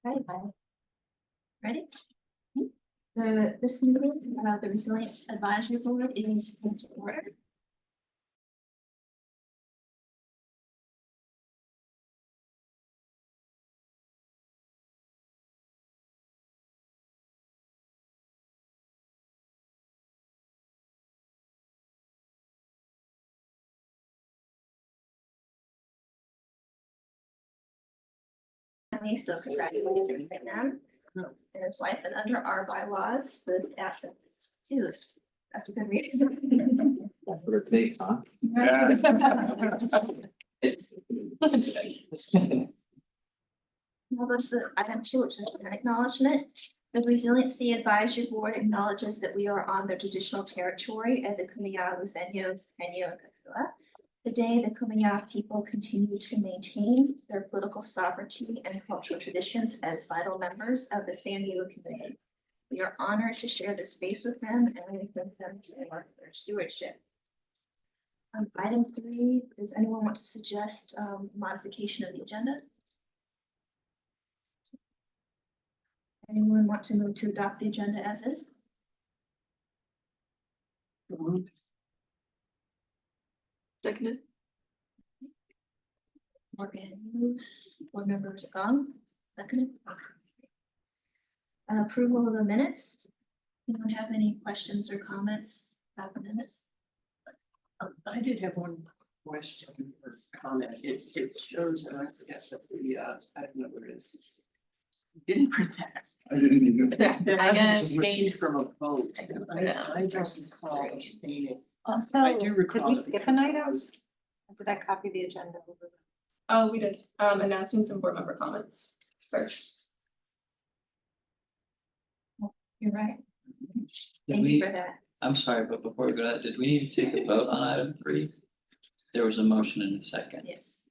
Right, ready? This meeting about the Resilience Advisory Board is to order. So congratulations to them and his wife, and under our bylaws, this absence is excused. That's a good reason. That's what it takes, huh? Well, that's the item 2, which is an acknowledgement. The Resiliency Advisory Board acknowledges that we are on the traditional territory of the Kumeyaw, Luisenyo, Penyo, and Kakua. Today, the Kumeyaw people continue to maintain their political sovereignty and cultural traditions as vital members of the San Diego community. We are honored to share this space with them, and we thank them for their stewardship. Item 3, does anyone want to suggest modification of the agenda? Anyone want to move to adopt the agenda as is? Seconded. Morgan moves, board members seconded. Approval of the minutes. Anyone have any questions or comments about the minutes? I did have one question or comment. It shows, and I forget that I don't know what it is. Didn't print that. I didn't even. I got abstained from a vote. I know. I just recall abstaining. Also, I do did recall. we it skip because an I item? was- Or did I copy the agenda over? Oh, we did, announcements and board member comments first. You're right. Did Thank you we, for that. I'm sorry, but before we go to that, did we need to take a vote on item 3? There was a motion in a second. Yes.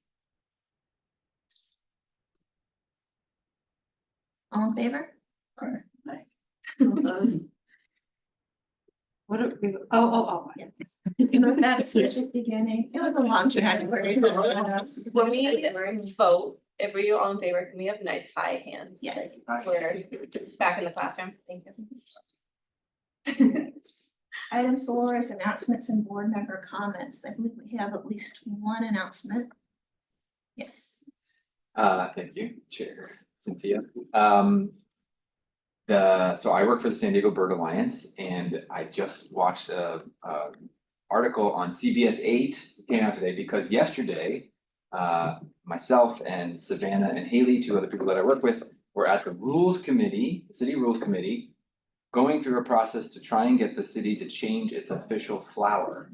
All in favor? Aye. All opposed? What are we, oh. Yeah. That's just beginning. It was a long January. When we vote, if we all in favor, can we have nice high hands? Yes. Like, we're back in the classroom, thank you. Item 4 is announcements and board member comments. I believe we have at least one announcement. Yes. Thank you, Chair Cynthia. So I work for the San Diego Bird Alliance, and I just watched a article on CBS 8 came out today because yesterday, myself and Savannah and Haley, 2 other people that I work with, were at the Rules Committee, the City Rules Committee, going through a process to try and get the city to change its official flower.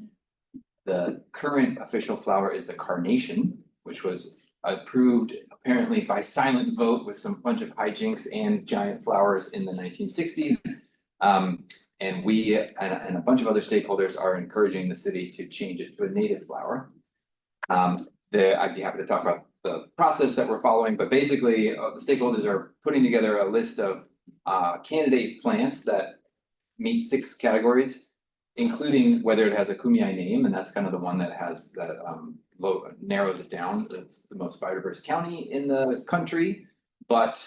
The current official flower is the carnation, which was approved apparently by silent vote with some bunch of hijinks and giant flowers in the 1960s. And we and a bunch of other stakeholders are encouraging the city to change it to a native flower. I'd be happy to talk about the process that we're following, but basically the stakeholders are putting together a list of candidate plants that meet 6 categories, including whether it has a Kumeyaw name, and that's kind of the one that has that narrows it down. It's the most biodiverse county in the country, but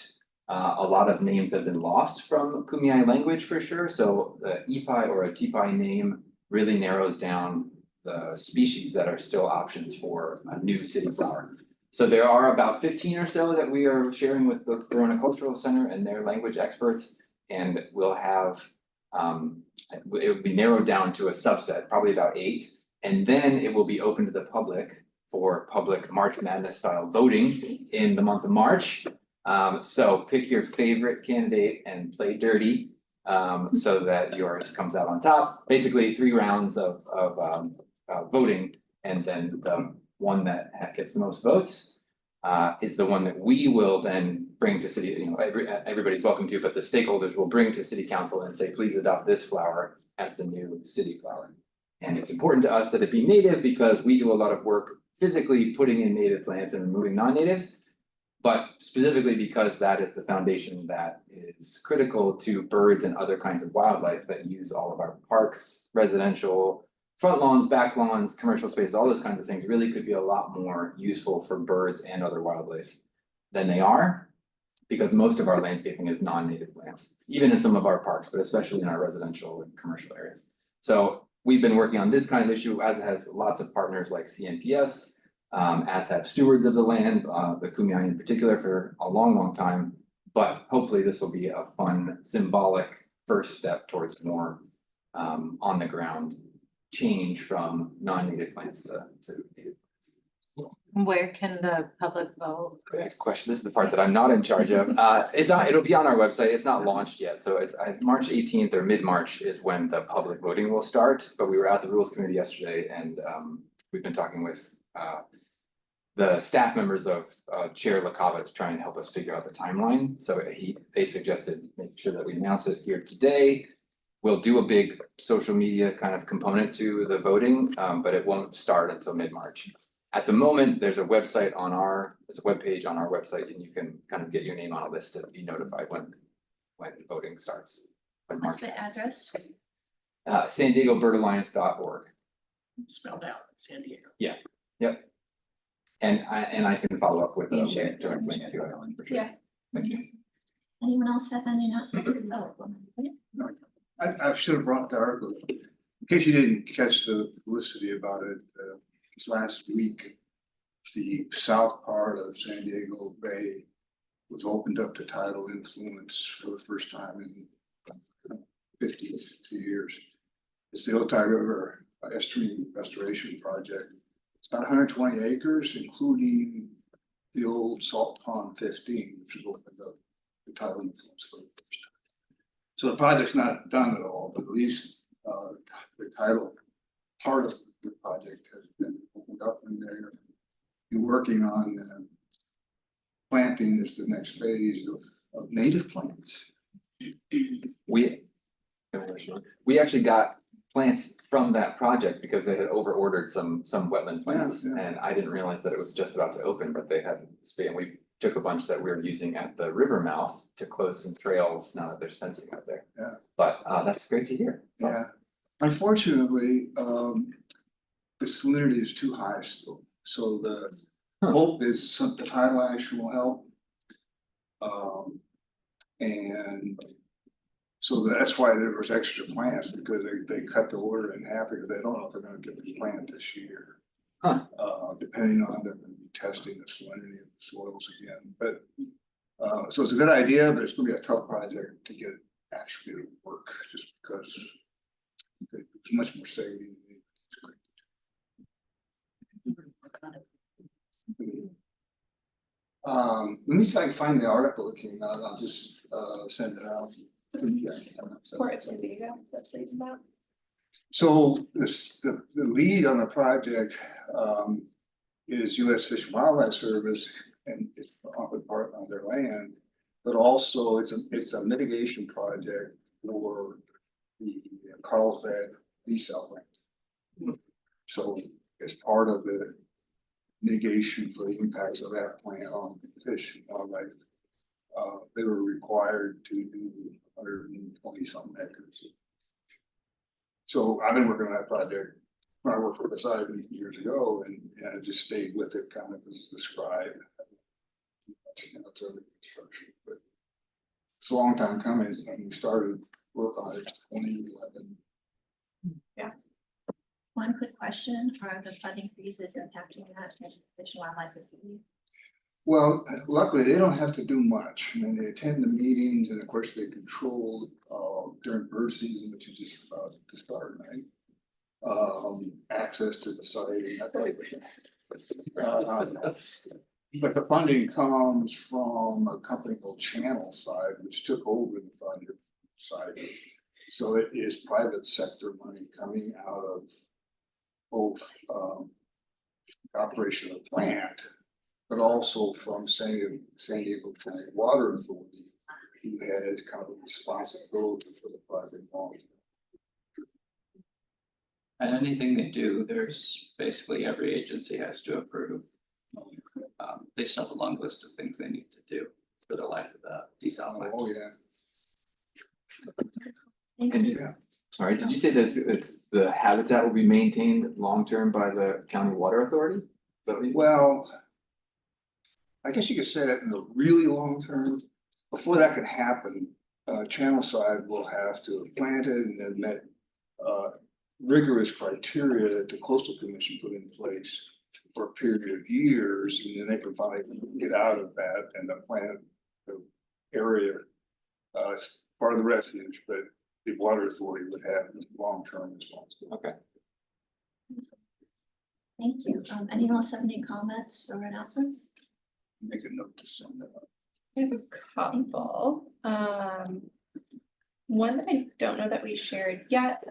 a lot of names have been lost from Kumeyaw language for sure. So the Ipai or a Tipai name really narrows down the species that are still options for a new city flower. So there are about 15 or so that we are sharing with the Corona Cultural Center and their language experts, and we'll have it will be narrowed down to a subset, probably about 8, and then it will be open to the public for public March Madness style voting in the month of March. So pick your favorite candidate and play dirty so that yours comes out on top. Basically 3 rounds of voting, and then the one that gets the most votes is the one that we will then bring to city, everybody's welcome to, but the stakeholders will bring to city council and say, please adopt this flower as the new city flower. And it's important to us that it be native because we do a lot of work physically putting in native plants and removing non-natives, but specifically because that is the foundation that is critical to birds and other kinds of wildlife that use all of our parks, residential, front lawns, back lawns, commercial spaces, all those kinds of things really could be a lot more useful for birds and other wildlife than they are. Because most of our landscaping is non-native plants, even in some of our parks, but especially in our residential and commercial areas. So we've been working on this kind of issue, as has lots of partners like CNPS, as have stewards of the land, the Kumeyaay in particular for a long, long time. But hopefully this will be a fun, symbolic first step towards more on the ground change from non-native plants to native plants. Where can the public vote? Great question. This is the part that I'm not in charge of. It'll be on our website. It's not launched yet. So it's March 18th or mid-March is when the public voting will start. But we were at the Rules Committee yesterday and we've been talking with the staff members of Chair LaCava to try and help us figure out the timeline. So they suggested make sure that we announce it here today. We'll do a big social media kind of component to the voting, but it won't start until mid-March. At the moment, there's a website on there's a webpage on our website and you can kind of get your name on a list to be notified when voting starts. when What's March the address? San Diego BirdAlliance.org. Spelled out, San Diego. Yep. And I can follow up with a You sure? link direct link to it for sure. Yeah. Thank you. Anyone else have any announcements? Oh, one minute. I should have brought the article. In case you didn't catch the publicity about it, this last week, the south part of San Diego Bay was opened up to tidal influence for the first time in 50 years. It's the Otay River Estuarine Restoration Project. It's about 120 acres, including the old Salt Pond 15, which was opened up to tidal influence for the first time. So the project's not done at all, but at least the tidal part of the project has been opened up and they're working on planting is the next phase of native plants. We actually got plants from that project because they had over ordered some wetland plants. Yeah. And I didn't realize that it was just about to open, but they had, and we took a bunch that we were using at the river mouth to close some trails now that there's fencing out there. Yeah. But that's great to hear. That's Yeah, unfortunately, the salinity is too high still, so the Huh. hope is the tidal action will help. And so that's why there was extra plants, because they cut the order in half because they don't know if they're gonna get the plant this year. Huh. Depending on they're gonna be testing the salinity of the soils again, but so it's a good idea, but it's gonna be a tough project to get actually to work, just because it's much more saving. Let me see if I can find the article that came out, I'll just send it out. Or it's San Diego, that's what it's about. So the lead on the project is US Fish and Wildlife Service, and it's on part on their land. But also it's a mitigation project for the Carlsbad desal land. So as part of the mitigation for the impacts of that plant on fish and wildlife, they were required to do 120 something acres. So I've been working on that project when I worked for Poseidon years ago, and I just stayed with it kind of as described. It's early construction, but it's a long time coming, and we started work on it in 2011. One quick question, are the funding freezes impacting that Fish and Wildlife Facility? Well, luckily, they don't have to do much. I mean, they attend the meetings, and of course, they control during bird season, which is just about to start, right? Access to the site and that type of thing. But the funding comes from a company called Channel Side, which took over the funding side. So it is private sector money coming out of both operation of the plant, but also from San Diego County Water Authority, who had kind of a responsibility for the project long term. And anything they do, there's basically every agency has to approve. They still have a long list of things they need to do for the life of the desal plant. Oh, yeah. Thank And you. Yeah. Sorry, did you say that it's the habitat will be maintained long-term by the county water authority? Is that what you? Well, I guess you could say that in the really long term, before that can happen, Channel Side will have to have planted and then met rigorous criteria that the coastal commission put in place for a period of years, and then they can finally get out of that and then plant the area as part of the refuge, but the water authority would have long-term responsibility. Okay. Thank you. Anyone else have any comments or announcements? Make a note to send that. I have a couple. One that I don't know that we shared yet,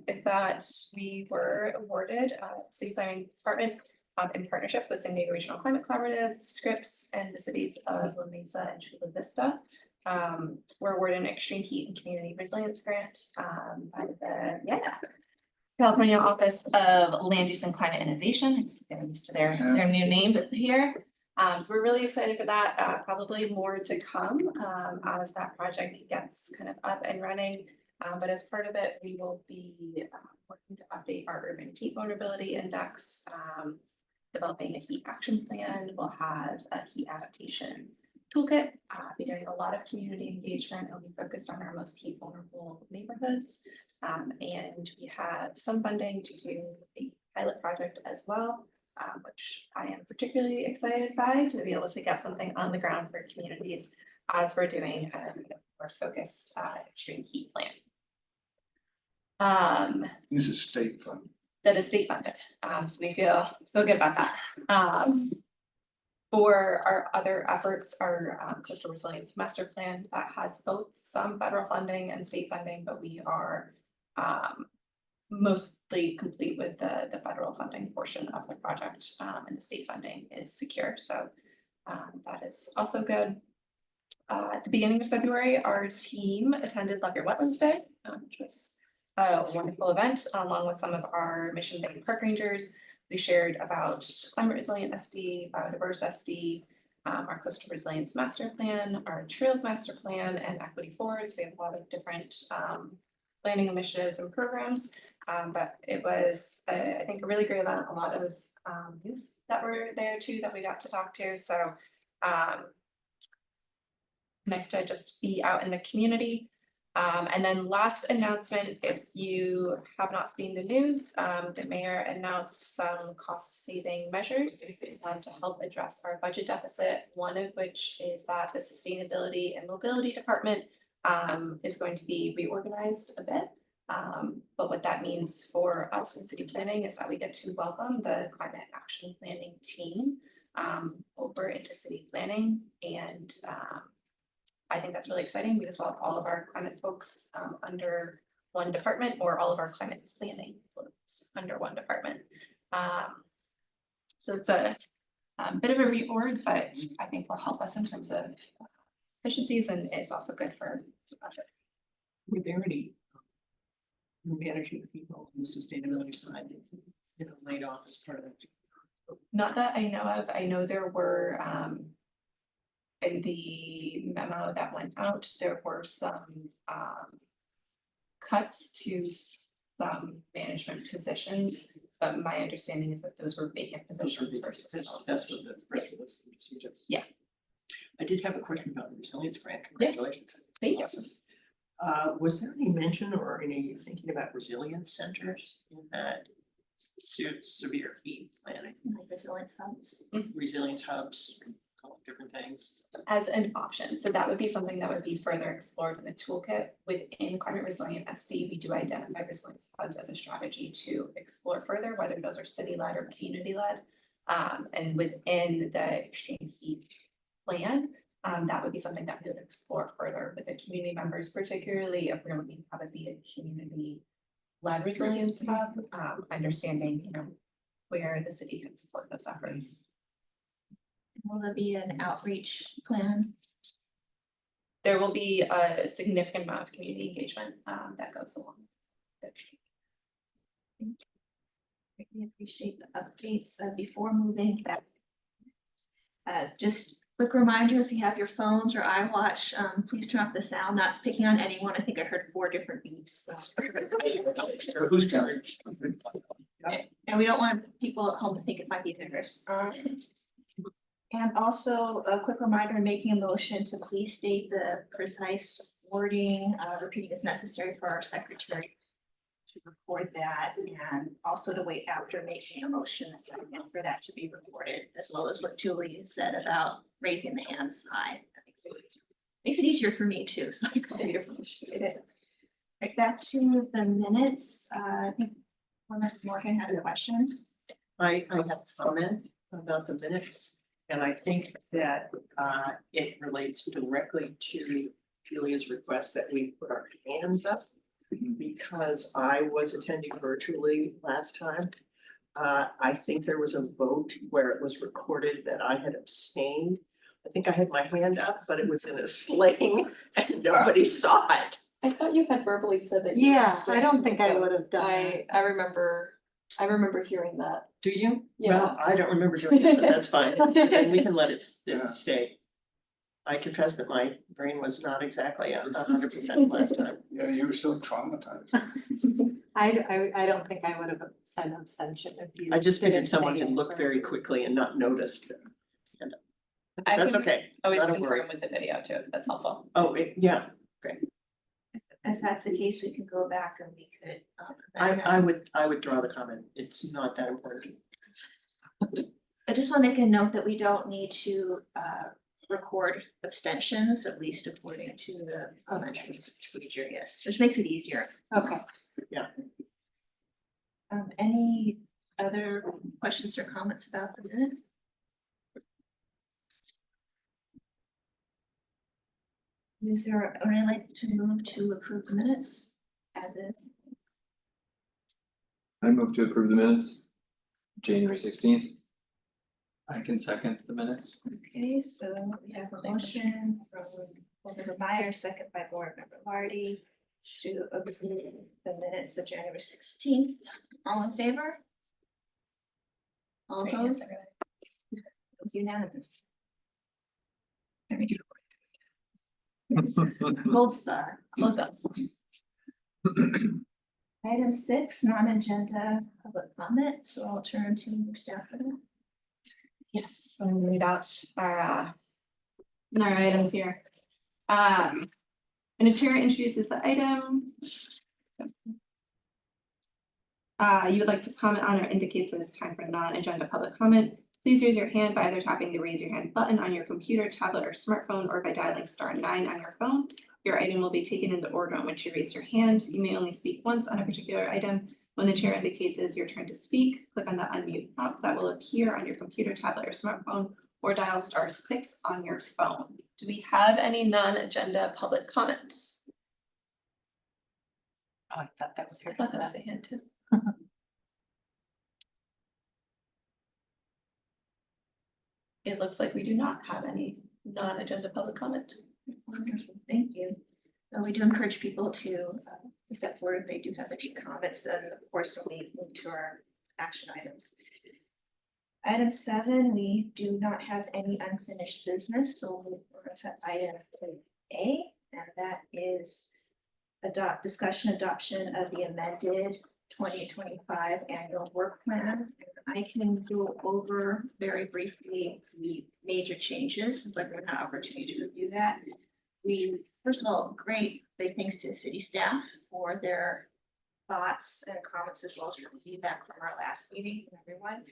is that we were awarded, City Planning Department, in partnership with San Diego Regional Climate Collaborative, Scripps, and the cities of La Mesa and Chula Vista. We're awarded an Extreme Heat and Community Resilience Grant, by the, California Office of Land Use and Climate Innovation. It's getting used to their new name here. So we're really excited for that, probably more to come, as that project gets kind of up and running. But as part of it, we will be working to update our urban heat vulnerability index, developing a heat action plan. We'll have a heat adaptation toolkit, be doing a lot of community engagement. It'll be focused on our most heat vulnerable neighborhoods. And we have some funding to do a pilot project as well, which I am particularly excited by, to be able to get something on the ground for communities as we're doing a more focused extreme heat plan. This is state funded. That is state funded, so we feel good about that. For our other efforts, our coastal resilience master plan that has both some federal funding and state funding, but we are mostly complete with the federal funding portion of the project, and the state funding is secure. So that is also good. At the beginning of February, our team attended Love Your Wetlands Day, which was a wonderful event, along with some of our Mission Bay park rangers. We shared about climate resilient SD, biodiverse SD, our coastal resilience master plan, our trails master plan, and equity forwards. We have a lot of different planning initiatives and programs. But it was, I think, a really great event. A lot of youth that were there too that we got to talk to. So nice to just be out in the community. And then last announcement, if you have not seen the news, the mayor announced some cost saving measures to help address our budget deficit. One of which is that the sustainability and mobility department is going to be reorganized a bit. But what that means for us in city planning is that we get to welcome the climate action planning team over into city planning. And I think that's really exciting because we'll have all of our climate folks under one department, or all of our climate planning folks under one department. So it's a bit of a reorg, but I think will help us in terms of efficiencies, and it's also good for the budget. Were there any management people on the sustainability side that, you know, laid off as part of it? Not that I know of. I know there were in the memo that went out, there were some cuts to some management positions, but my understanding is that those were vacant positions versus. That's what that's press release suggests. Yeah. I did have a question about the resilience grant. Congratulations. Thank you. Awesome. Was there any mention or any thinking about resilience centers in that severe heat planning, Like resilience hubs. resilience hubs, call it different things? As an option, so that would be something that would be further explored in the toolkit. Within climate resilient SD, we do identify resilience hubs as a strategy to explore further, whether those are city-led or community-led. And within the extreme heat plan, that would be something that we would explore further with the community members, particularly if we're looking how to be a community-led resilience hub, understanding, you know, where the city can support those efforts. Will there be an outreach plan? There will be a significant amount of community engagement that goes along. We appreciate the updates. Before moving back. Just quick reminder, if you have your phones or iWatch, please turn off the sound. Not picking on anyone. I think I heard 4 different beeps. So. Who's counting? And we don't want people at home to think it might be theirs. And also a quick reminder, making a motion to please state the precise wording, repeating as necessary for our secretary to record that, and also to wait after making a motion a second for that to be recorded, as well as what Julie said about raising the hands high. That makes it easier for me too, so I can appreciate it. Right, back to the minutes, I think Morgan had a question. I have a comment about the minutes, and I think that it relates directly to Julia's request that we put our hands up. Because I was attending virtually last time. I think there was a vote where it was recorded that I had abstained. I think I had my hand up, but it was in a sling and nobody saw it. I thought you had verbally said that. Yeah, I don't think I would have done that. I remember hearing that. Do you? Yeah. Well, I don't remember doing it, but that's fine. Then we can let it Yeah. stay. I confess that my brain was not exactly 100% last time. Yeah, you were so traumatized. I don't think I would have said abstention if you. I just figured didn't someone say had it. looked very quickly and not noticed. I That's can okay. always Not a worry. confirm with the video too, if that's helpful. Oh, yeah, If that's the case, we could go back and we could. I would draw the comment. It's not that important. I just want to make a note that we don't need to record abstentions, at least according to the parliamentary procedure, yes, which makes it easier. Okay, Any other questions or comments about the minutes? Is there, would I like to move to approve the minutes as is? I move to approve the minutes, January 16th. I can second the minutes. Okay, so we have a motion from Board Member Meyer, second by Board Member Lardy to approve the minutes of January 16th. All in favor? All opposed? It was unanimous. Gold star. Love that. Item 6, non-agenda public comment, so I'll turn to staff for that. Yes, I'm gonna read out our items here. And the chair introduces the item. You would like to comment on or indicates that it's time for non-agenda public comment. Please raise your hand by either tapping the raise your hand button on your computer, tablet, or smartphone, or by dialing *9 on your phone. Your item will be taken in the order in which you raise your hand. You may only speak once on a particular item. When the chair indicates it is your turn to speak, click on the unmute button that will appear on your computer, tablet, or smartphone, or dial *6 on your phone. Do we have any non-agenda public comments? oh, I thought that was I her. thought that was a hand too. It looks like we do not have any non-agenda public comment. Wonderful, thank you. We do encourage people to step forward if they do have any comments, then of course we move to our action items. Item 7, we do not have any unfinished business, so we're going to item A, and that is discussion adoption of the amended 2025 annual work plan. I can go over very briefly the major changes, but we're not opportunity to review that. We, first of all, great big thanks to city staff for their thoughts and comments, as well as for feedback from our last meeting from everyone.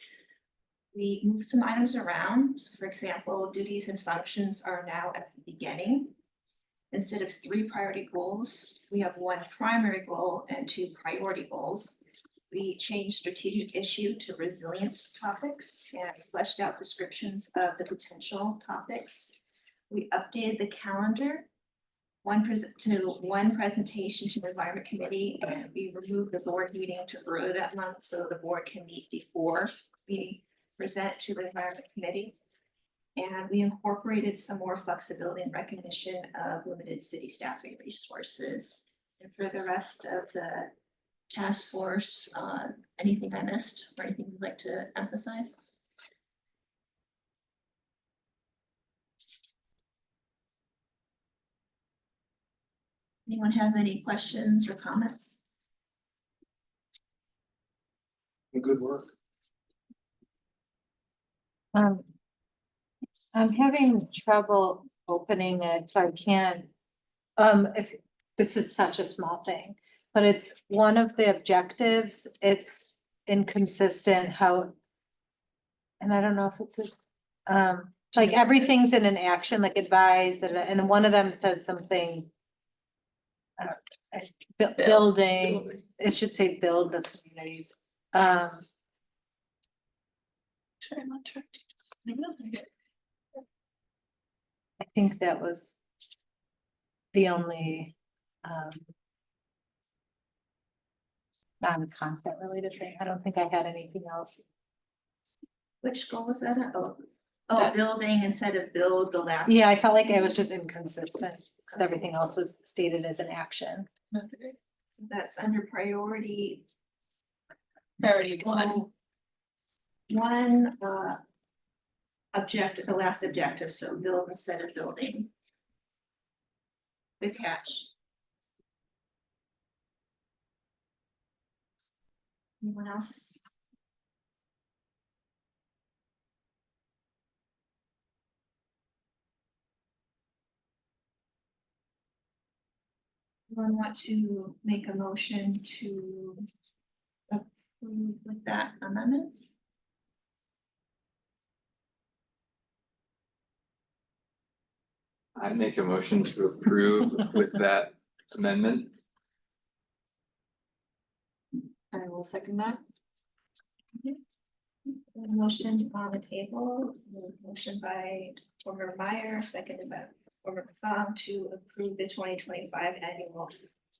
We moved some items around. So for example, duties and functions are now at the beginning. Instead of 3 priority goals, we have 1 primary goal and 2 priority goals. We changed strategic issue to resilience topics and fleshed out descriptions of the potential topics. We updated the calendar, one presentation to the environment committee, and we removed the board meeting to early that month so the board can meet before we present to the environment committee. And we incorporated some more flexibility and recognition of limited city staffing resources. And for the rest of the task force, anything I missed or anything you'd like to emphasize? Anyone have any questions or comments? Good work. I'm having trouble opening it, so I can't. If, this is such a small thing, but it's one of the objectives, it's inconsistent how. And I don't know if it's like everything's in an action, like advised, and then one of them says something. Building, it should say build the communities, Sure, I'm not sure. I think that was. The only, non-content related thing, I don't think I had anything else. Which goal was that? Oh, That- building instead of build the last. Yeah, I felt like I was just inconsistent, 'cause everything else was stated as an action. That's under priority. Priority one. One, objective, the last objective, so build instead of building. Good catch. Anyone else? Anyone want to make a motion to approve with that amendment? I make a motion to approve with that amendment. I will second that. A motion on the table, a motion by Member Meyer, seconded by Member Pham to approve the 2025 annual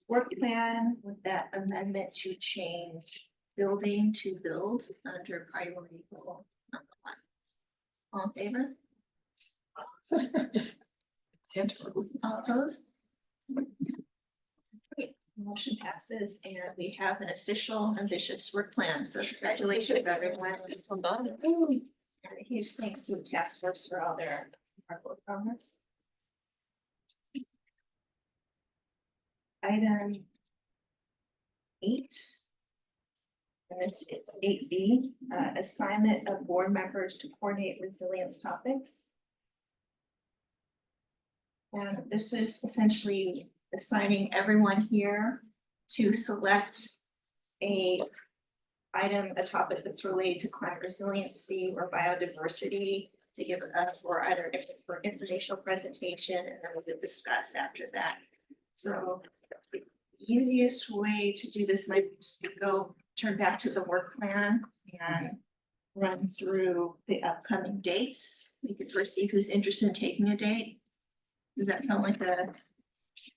work plan with that amendment to change building to build under priority goal number 1. All in favor? All opposed? Great, motion passes and we have an official ambitious work plan, so congratulations, everyone. Well done. And a huge thanks to the task force for all their hard work on this. Item 8. And it's 8B, assignment of board members to coordinate resilience topics. And this is essentially assigning everyone here to select a topic that's related to climate resiliency or biodiversity to give for either for informational presentation, and then we'll discuss after that. So the easiest way to do this might be to turn back to the work plan and run through the upcoming dates. We could first see who's interested in taking a date. Does that sound like a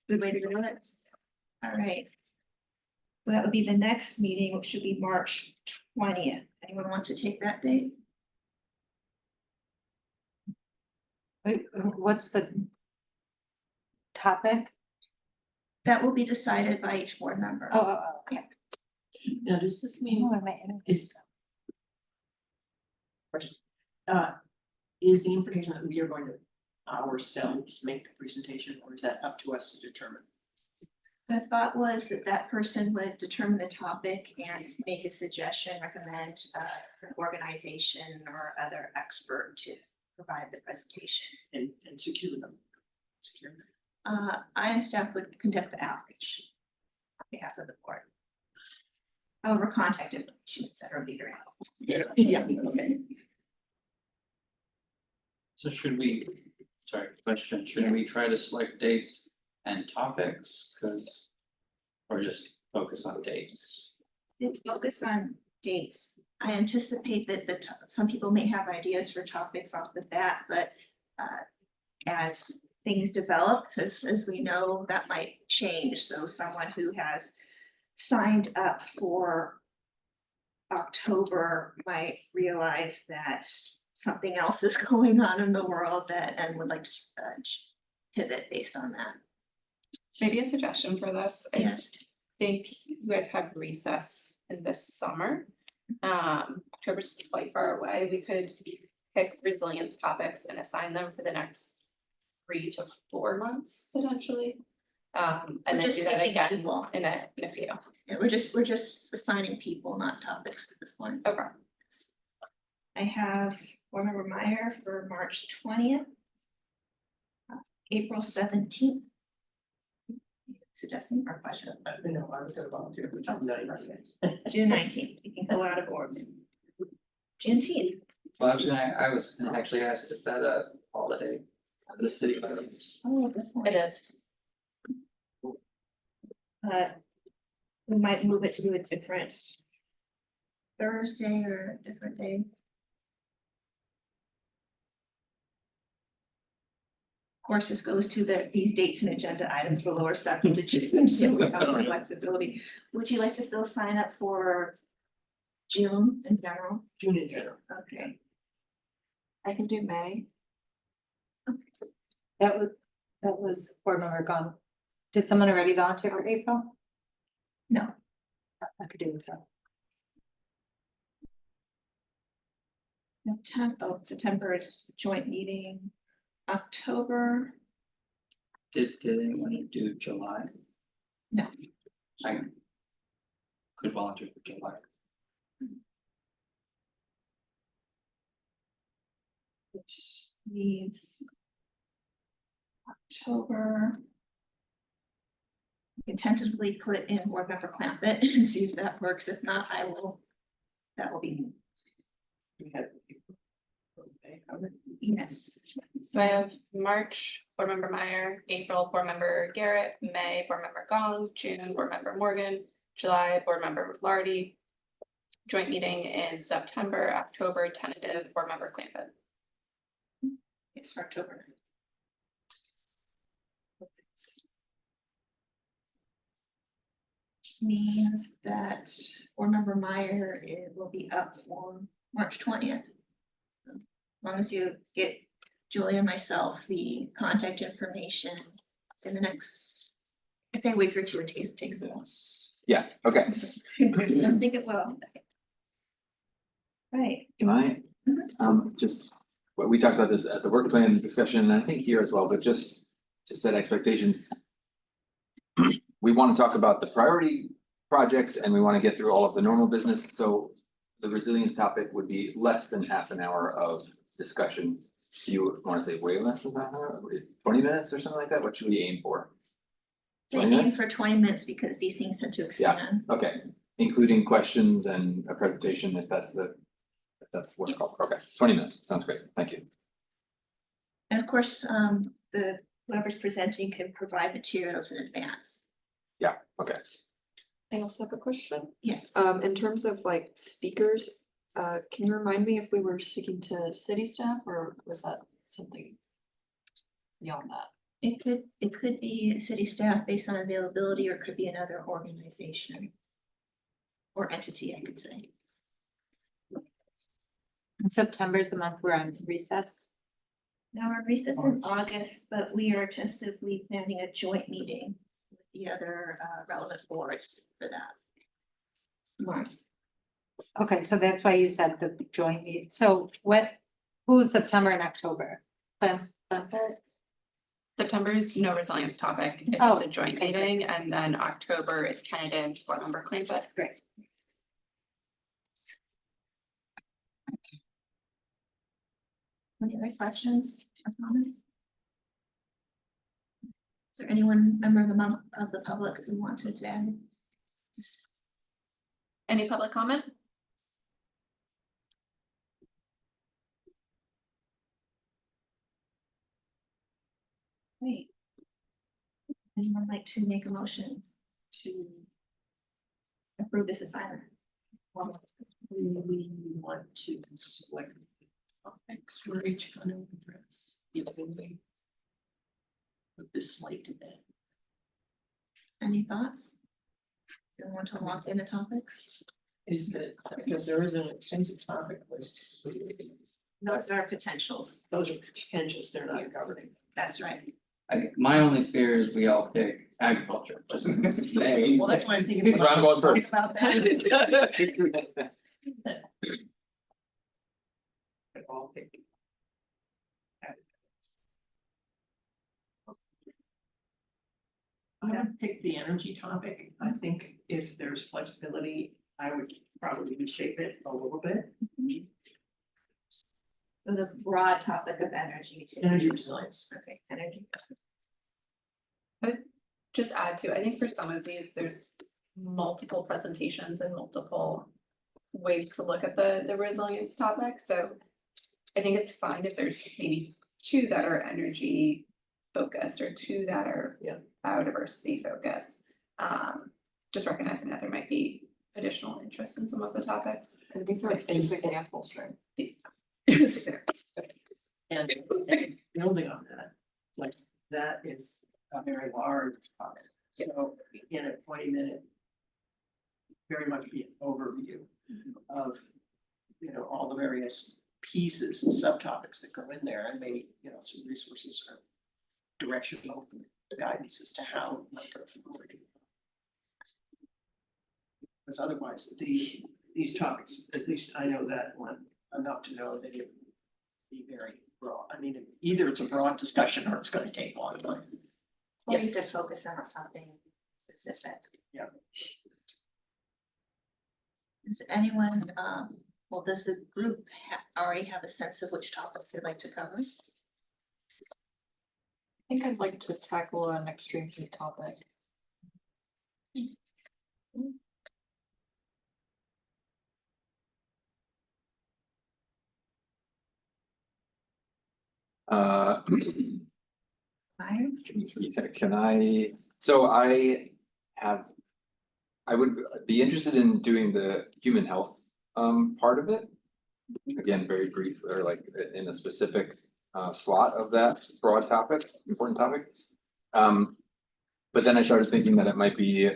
good way to do it? All right. Well, that would be the next meeting, which should be March 20th. Anyone want to take that date? Wait, what's the topic? That will be decided by each board member. Okay. Now, does this mean, Oh, I might interrupt. is the information that we are going to ourselves make the presentation, or is that up to us to determine? The thought was that that person would determine the topic and make a suggestion, recommend an organization or other expert to provide the presentation. And secure them? Secure them. I and staff would conduct the outreach on behalf of the board. However, contact information, et cetera, will be very helpful. Yeah, okay. So should we, sorry, question, should we try to select dates and topics, cause, or just focus on dates? Focus on dates. I anticipate that some people may have ideas for topics off the bat, but as things develop, as we know, that might change. So someone who has signed up for October might realize that something else is going on in the world and would like to pivot based on that. Maybe a suggestion for this. Yes. I think you guys have recess in this summer. October's quite far away. We could pick resilience topics and assign them for the next 3 to 4 months potentially. And then Just do that picking again people. in a few. Yeah, we're just assigning people, not topics at this point. Okay. I have board member Meyer for March 20th. April 17th. Suggesting or question? No, I was gonna volunteer, but I'm not even. June 19th, you can go out of order. Juneteenth, Well, I was gonna actually ask, is that a holiday of the city? oh, good point. It is. We might move it to a different Thursday or a different day. Of course, this goes to these dates and agenda items below are stuck into June, so we have some flexibility. Would you like to still sign up for June in general? June in general. Okay, I can do May. That was board member gone. Did someone already volunteer for April? no, I could do that. September is joint meeting. October, Did anyone do July? No. I could volunteer for July. which leaves October. You can tentatively put in board member Clampett and see if that works. If not, that will be, We had. Okay, covered. yes. So I have March, board member Meyer, April, board member Garrett, May, board member Gong, June, board member Morgan, July, board member Lardy. Joint meeting in September, October, tentative, board member Clampett. It's for October. Which means that board member Meyer, it will be up for March 20th. As long as you get Julie and myself the contact information in the next, if a week or two, it takes a while. Yeah, okay. I think it will. Right, Can I, just, well, we talked about this at the work plan discussion, and I think here as well, but just to set expectations. We want to talk about the priority projects and we want to get through all of the normal business, so the resilience topic would be less than half an hour of discussion. Do you want to say way less than that, 20 minutes or something like that? What should we aim for? say 20 aim minutes? for 20 minutes because these things tend to expand. Okay, including questions and a presentation, if that's what it's called. Okay, 20 minutes, sounds great, thank you. And of course, whoever's presenting can provide materials in advance. Yeah, okay. I also have a question. Yes, In terms of like speakers, can you remind me if we were sticking to city staff or was that something beyond that? it could be city staff based on availability, or it could be another organization. Or entity, I could say. And September is the month we're on recess. Now our recess in August, but we are tentatively planning a joint meeting with the other relevant boards for that. March. Okay, so that's why you said the joint meeting. So who's September and October? September is no resilience topic, if Oh, it's a joint okay, great. meeting, and then October is tentative, board member Clampett. Great. Any other questions or comments? Is there anyone, member of the public who wanted to add? Any public comment? Wait. Anyone like to make a motion to approve this assignment? We want to select topics for each kind of address. Evenly. With this slate to bed. Any thoughts? Do you want to lock in a topic? Is that, because there is an extensive topic list. Those are potentials. Those are potentials, they're not governing. That's right. My only fear is we all pick agriculture. Hey. Well, that's why I'm thinking. Ron goes first. About that. All pick. I'm gonna pick the energy topic. I think if there's flexibility, I would probably reshape it a little bit. The broad topic of energy. to- Energy resilience. Okay, energy. Just add to, I think for some of these, there's multiple presentations and multiple ways to look at the resilience topic, so I think it's fine if there's maybe two that are energy focused or two that are Yeah. biodiversity focused. Just recognizing that there might be additional interest in some of the topics. And these are just examples, right? These. And building on that, like, that is a very large topic. So in a 20-minute, very much be an overview of, all the various pieces and subtopics that go in there, and maybe, some resources or directional guidance as to how it might go forward. Because otherwise, these topics, at least I know that one enough to know that it be very broad. I mean, either it's a broad discussion or it's gonna take a long time. Or you could focus on something specific. Yeah. Does anyone, well, does the group already have a sense of which topics they'd like to cover? I think I'd like to tackle an extreme heat topic. Fire? Can I, so I would be interested in doing the human health part of it. Again, very brief, or like in a specific slot of that broad topic, important topic. But then I started thinking that it might be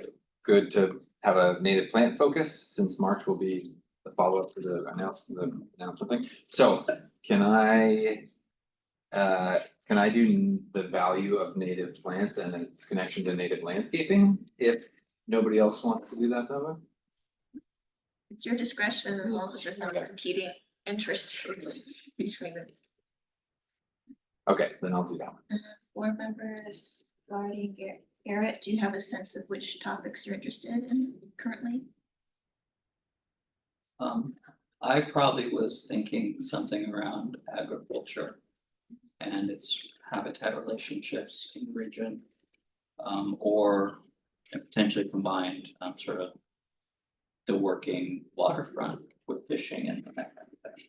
good to have a native plant focus, since March will be the follow-up to the announcement thing. So can I do the value of native plants and its connection to native landscaping if nobody else wants to do that topic? It's your discretion as long as there's no competing interest between them. Okay, then I'll do that one. Board members, Gardy, Garrett, do you have a sense of which topics you're interested in currently? I probably was thinking something around agriculture and its habitat relationships in the region. Or potentially combined, sort of the working waterfront with fishing and that kind of thing.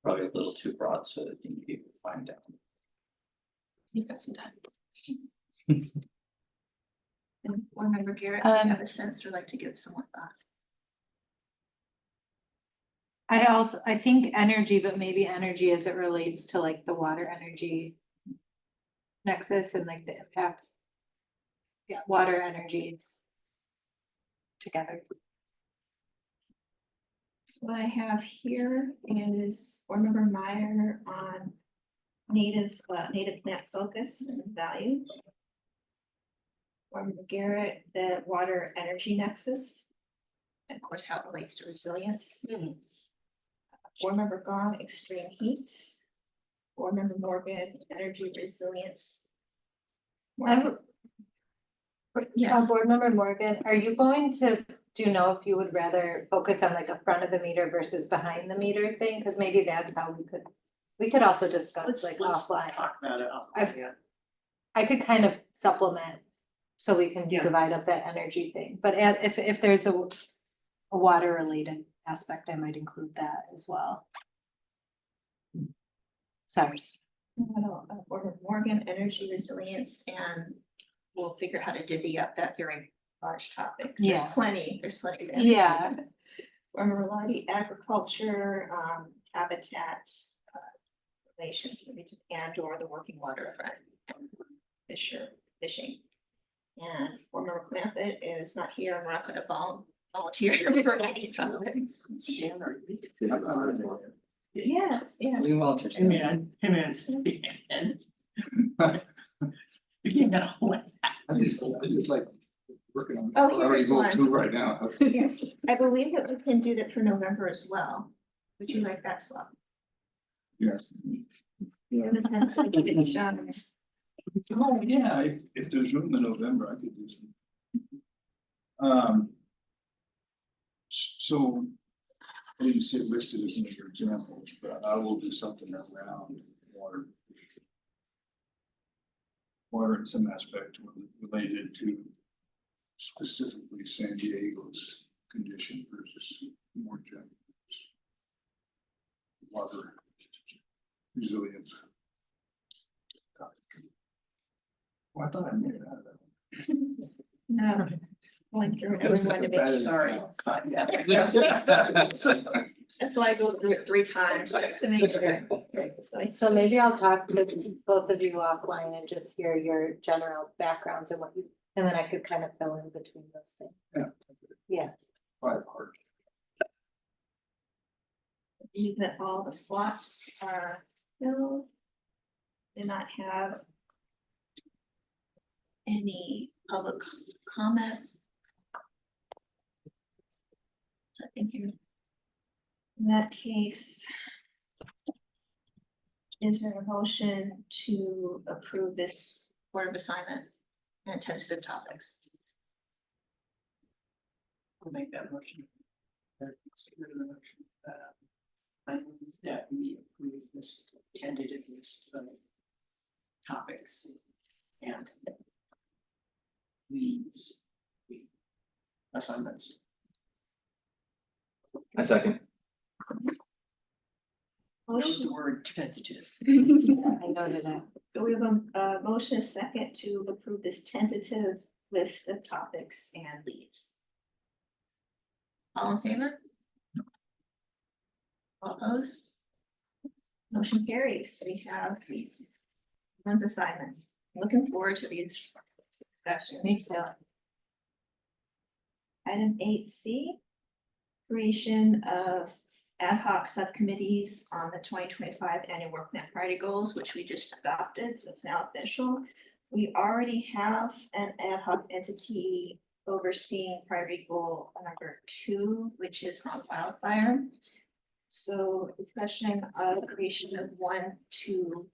Probably a little too broad so that people find out. You've got some time. And board member Garrett, do you have a sense or like to give some more thought? I think energy, but maybe energy as it relates to like the water energy nexus and like the impact. Yeah, water energy together. So what I have here is board member Meyer on native plant focus and value. Board member Garrett, the water energy nexus. And of course, how it relates to resilience. Board member Gong, extreme heat. Board member Morgan, energy resilience. Yes. Board member Morgan, are you going to, do you know if you would rather focus on like a front of the meter versus behind the meter thing? Cause maybe that's how we could also discuss Let's like let's offline. talk about it. I've- Yeah. I could kind of supplement, so we can Yeah. divide up that energy thing, but if there's a water related aspect, I might include that as well. Sorry. Board member Morgan, energy resilience, and we'll figure out how to divvy up that very large topic. Yeah. There's plenty. there. Yeah. Board member Lottie, agriculture, habitat, relations, and or the working waterfront, and fishing. And board member Clampett is not here, and we're not gonna volunteer for any topic. Stan, are you? Yes, yeah. Lee Walters. Hey man, Stan. You know what? I just like working on. Oh, I already here's moved one. two right now. Yes, I believe that we can do that for November as well. Would you like that slot? Yes. Yeah, this has to be a shot. Oh, yeah, if there's room in November, I could do some. So I didn't see it listed as one of your examples, but I will do something around water. Water in some aspect related to specifically San Diego's condition versus more general. Water resilience. Well, I thought I made it out of that. No. Going through everyone to make it, Sorry. that's why I go through it 3 times, just to make sure. So maybe I'll talk to both of you offline and just hear your general backgrounds and what you, and then I could kind of fill in between those things. Yeah. Yeah, Five hard. Believe that all the slots are filled. Do not have any public comment. So I think in that case, is there a motion to approve this Board of Assignment and tentative topics? I'll make that motion. I move that we approve this tentative list of topics and leads, the assignments. A second. Note Motion, the word tentative. I noted it. so we have a motion, a second to approve this tentative list of topics and leads. All in favor? All opposed? Motion carries. We have one's assignments. Looking forward to these discussions. Me too. Item 8C, creation of ad hoc subcommittees on the 2025 annual work plan priority goals, which we just adopted, so it's now official. We already have an ad hoc entity overseeing priority goal number 2, which is on wildfire. So discussion of creation of one to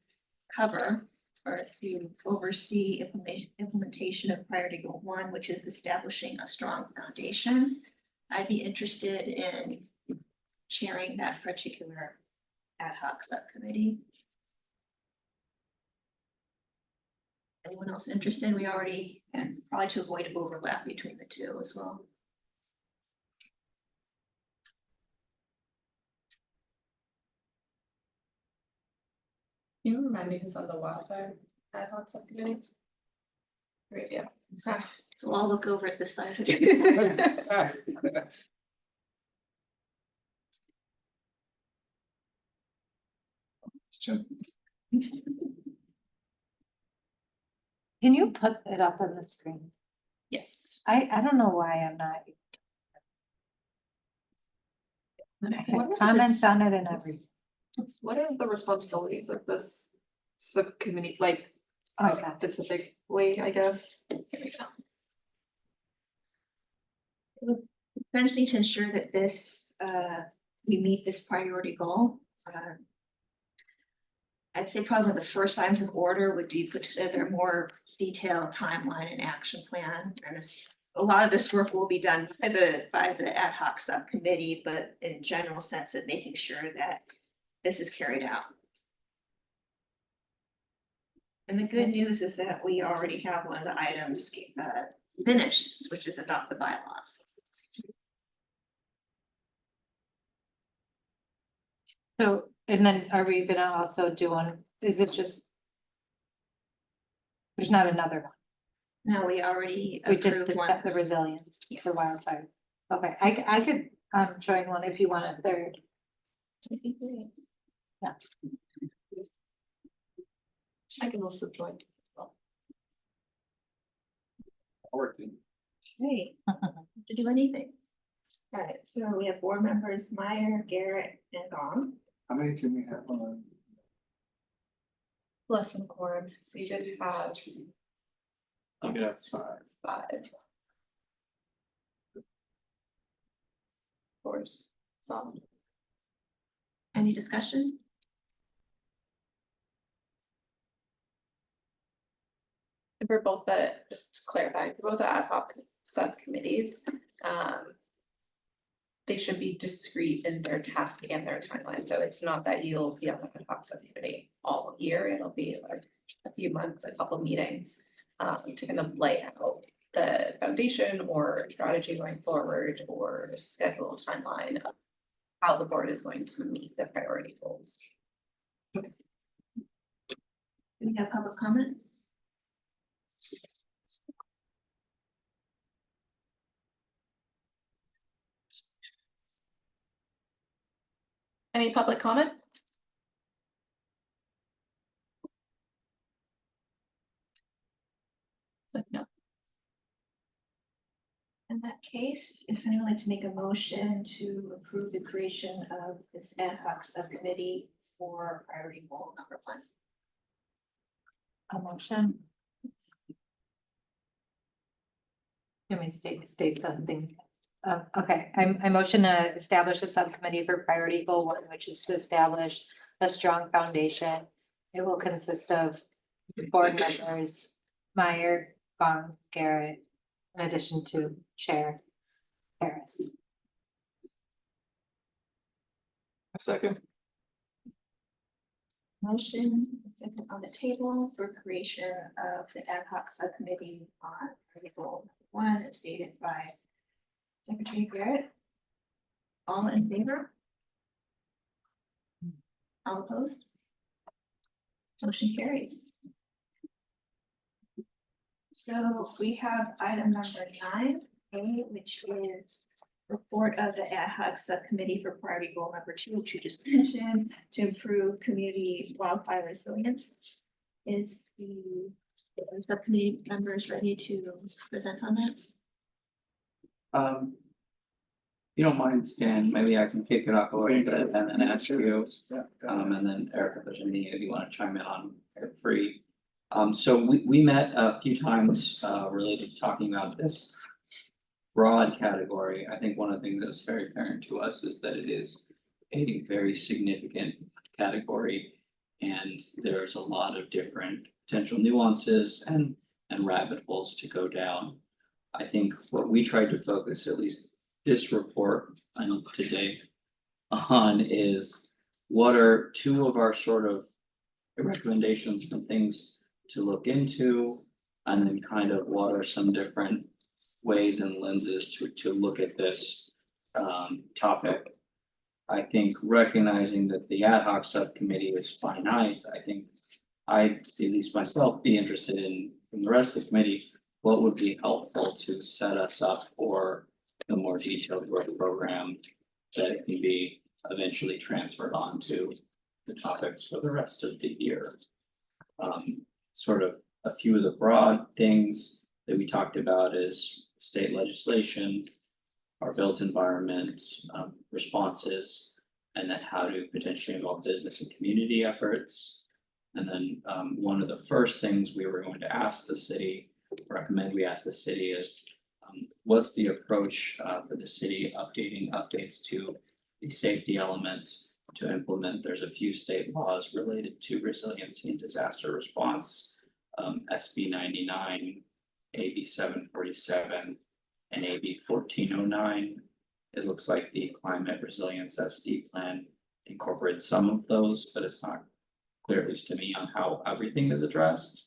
cover or to oversee implementation of priority goal 1, which is establishing a strong foundation. I'd be interested in chairing that particular ad hoc subcommittee. Anyone else interested? We already, and probably to avoid overlap between the two as well. Can you remind me who's on the wildfire ad hoc subcommittee? Great, yeah. So I'll look over at this side. Can you put it up on the screen? Yes. I don't know why I'm not. I What had are the comments on it and everything. What are the responsibilities of this subcommittee, like Okay. specifically, I guess? Here we go. Essentially to ensure that this, we meet this priority goal. I'd say probably the first items of order would be put together a more detailed timeline and action plan. And a lot of this work will be done by the ad hoc subcommittee, but in general sense of making sure that this is carried out. And the good news is that we already have one of the items finished, which is about the bylaws. So, and then are we gonna also do one, is it just? There's not another one. No, we already We did approved the one. set the resilience for wildfire. Okay, I could join one if you want a third. Yeah. I can also join as well. Hey, to do anything. All right, so we have board members Meyer, Garrett, and Gong. How many can we have on? Less than quorum, so you did have I'm gonna have 5. 5. Of course, so. Any discussion? For both the, just to clarify, for both the ad hoc subcommittees, they should be discrete in their task and their timeline, so it's not that you'll be on the ad hoc subcommittee all year, it'll be like a few months, a couple meetings. To kind of lay out the foundation or strategy going forward or schedule timeline of how the board is going to meet the priority goals. Do we have public comment? Any public comment? So, no. In that case, if anyone would like to make a motion to approve the creation of this ad hoc subcommittee for priority goal number 1. A motion. Let me state the thing. Okay, I motion to establish a subcommittee for priority goal 1, which is to establish a strong foundation. It will consist of board members, Meyer, Gong, Garrett, in addition to Chair Harris. A second. Motion second on the table for creation of the ad hoc subcommittee on priority goal 1 as stated by Secretary Garrett. All in favor? All opposed? Motion carries. So we have item number 9A, which is report of the ad hoc subcommittee for priority goal number 2, which you just mentioned, to improve community wildfire resilience. Is the subcommittee members ready to present on that? You don't mind, Stan, maybe I can kick it off a little bit and then ask you, and then Eric, if there's anything that you wanna chime in on, you're free. So we met a few times, related to talking about this broad category. I think one of the things that's very apparent to us is that it is a very significant category. And there's a lot of different potential nuances and rabbit holes to go down. I think what we tried to focus, at least this report, I know today, on is what are 2 of our sort of recommendations for things to look into, and then kind of what are some different ways and lenses to look at this topic. I think recognizing that the ad hoc subcommittee is finite, I think I, at least myself, be interested in from the rest of the committee, what would be helpful to set us up for a more detailed work program that can be eventually transferred on to the topics for the rest of the year. Sort of a few of the broad things that we talked about is state legislation, our built environment, responses, and then how to potentially involve business and community efforts. And then one of the first things we were going to ask the city, recommend we ask the city is, what's the approach for the city updates to the safety elements to implement? There's a few state laws related to resiliency and disaster response, SB 99, AB 747, and AB 1409. It looks like the climate resilience SD plan incorporates some of those, but it's not clear, at least to me, on how everything is addressed.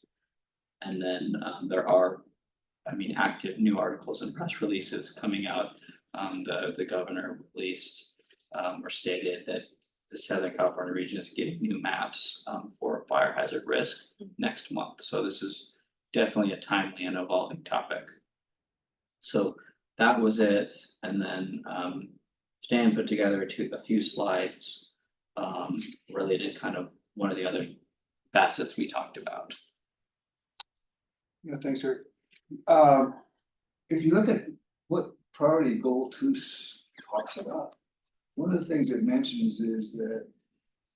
And then there are, active new articles and press releases coming out. The governor released or stated that the Southern California region is getting new maps for fire hazard risk next month. So this is definitely a timely and evolving topic. So that was it. And then Stan put together a few slides related kind of one of the other facets we talked about. Yeah, thanks, Eric. If you look at what priority goal 2 talks about, one of the things it mentions is that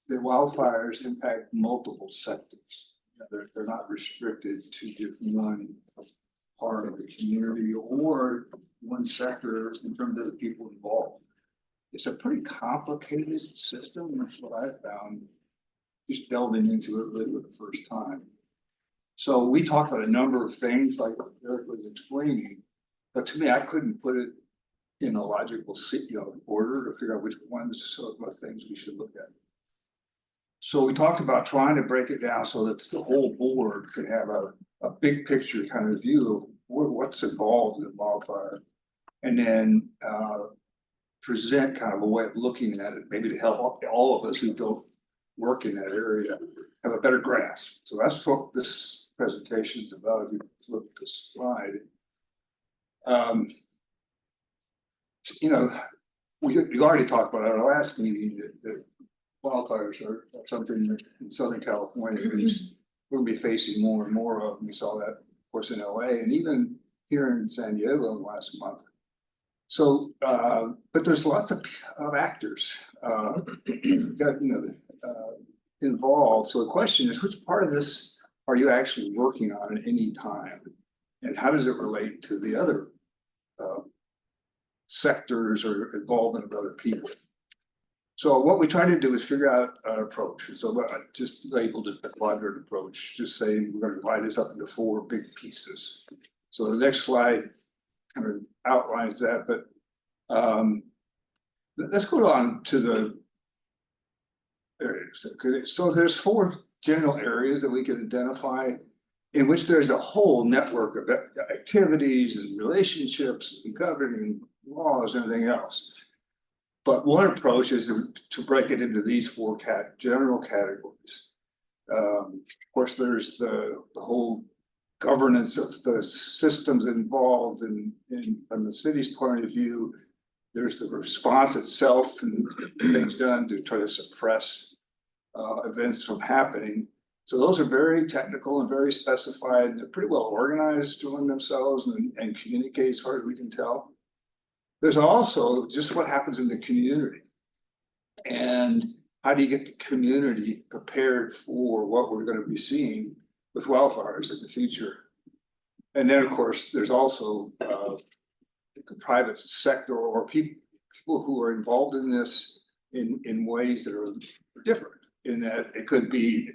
the wildfires impact multiple sectors. They're not restricted to just one part of the community or one sector in terms of the people involved. It's a pretty complicated system. That's what I found just delving into it really for the first time. So we talked about a number of things like Eric was explaining, but to me, I couldn't put it in a logical, order to figure out which ones of the things we should look at. So we talked about trying to break it down so that the whole board could have a big picture kind of view of what's involved in wildfire. And then present kind of a way of looking at it, maybe to help all of us who don't work in that area have a better grasp. So that's what this presentation is about. If you look at this slide. We already talked about at our last meeting that wildfires are something that in Southern California we're gonna be facing more and more of. We saw that, of course, in LA and even here in San Diego last month. So, but there's lots of actors involved. So the question is, which part of this are you actually working on at any time? And how does it relate to the other sectors or involvement of other people? So what we try to do is figure out an approach. So I just labeled it the quadrant approach, just saying we're going to divide this up into 4 big pieces. So the next slide kind of outlines that, but let's go on to the areas. So there's 4 general areas that we can identify in which there's a whole network of activities and relationships and governing laws and everything else. But one approach is to break it into these 4 general categories. Of course, there's the whole governance of the systems involved from the city's point of view. There's the response itself and things done to try to suppress events from happening. So those are very technical and very specified. And they're pretty well organized among themselves and communicate as far as we can tell. There's also just what happens in the community. And how do you get the community prepared for what we're going to be seeing with wildfires in the future? And then, of course, there's also the private sector or people who are involved in this in ways that are different. In that they could be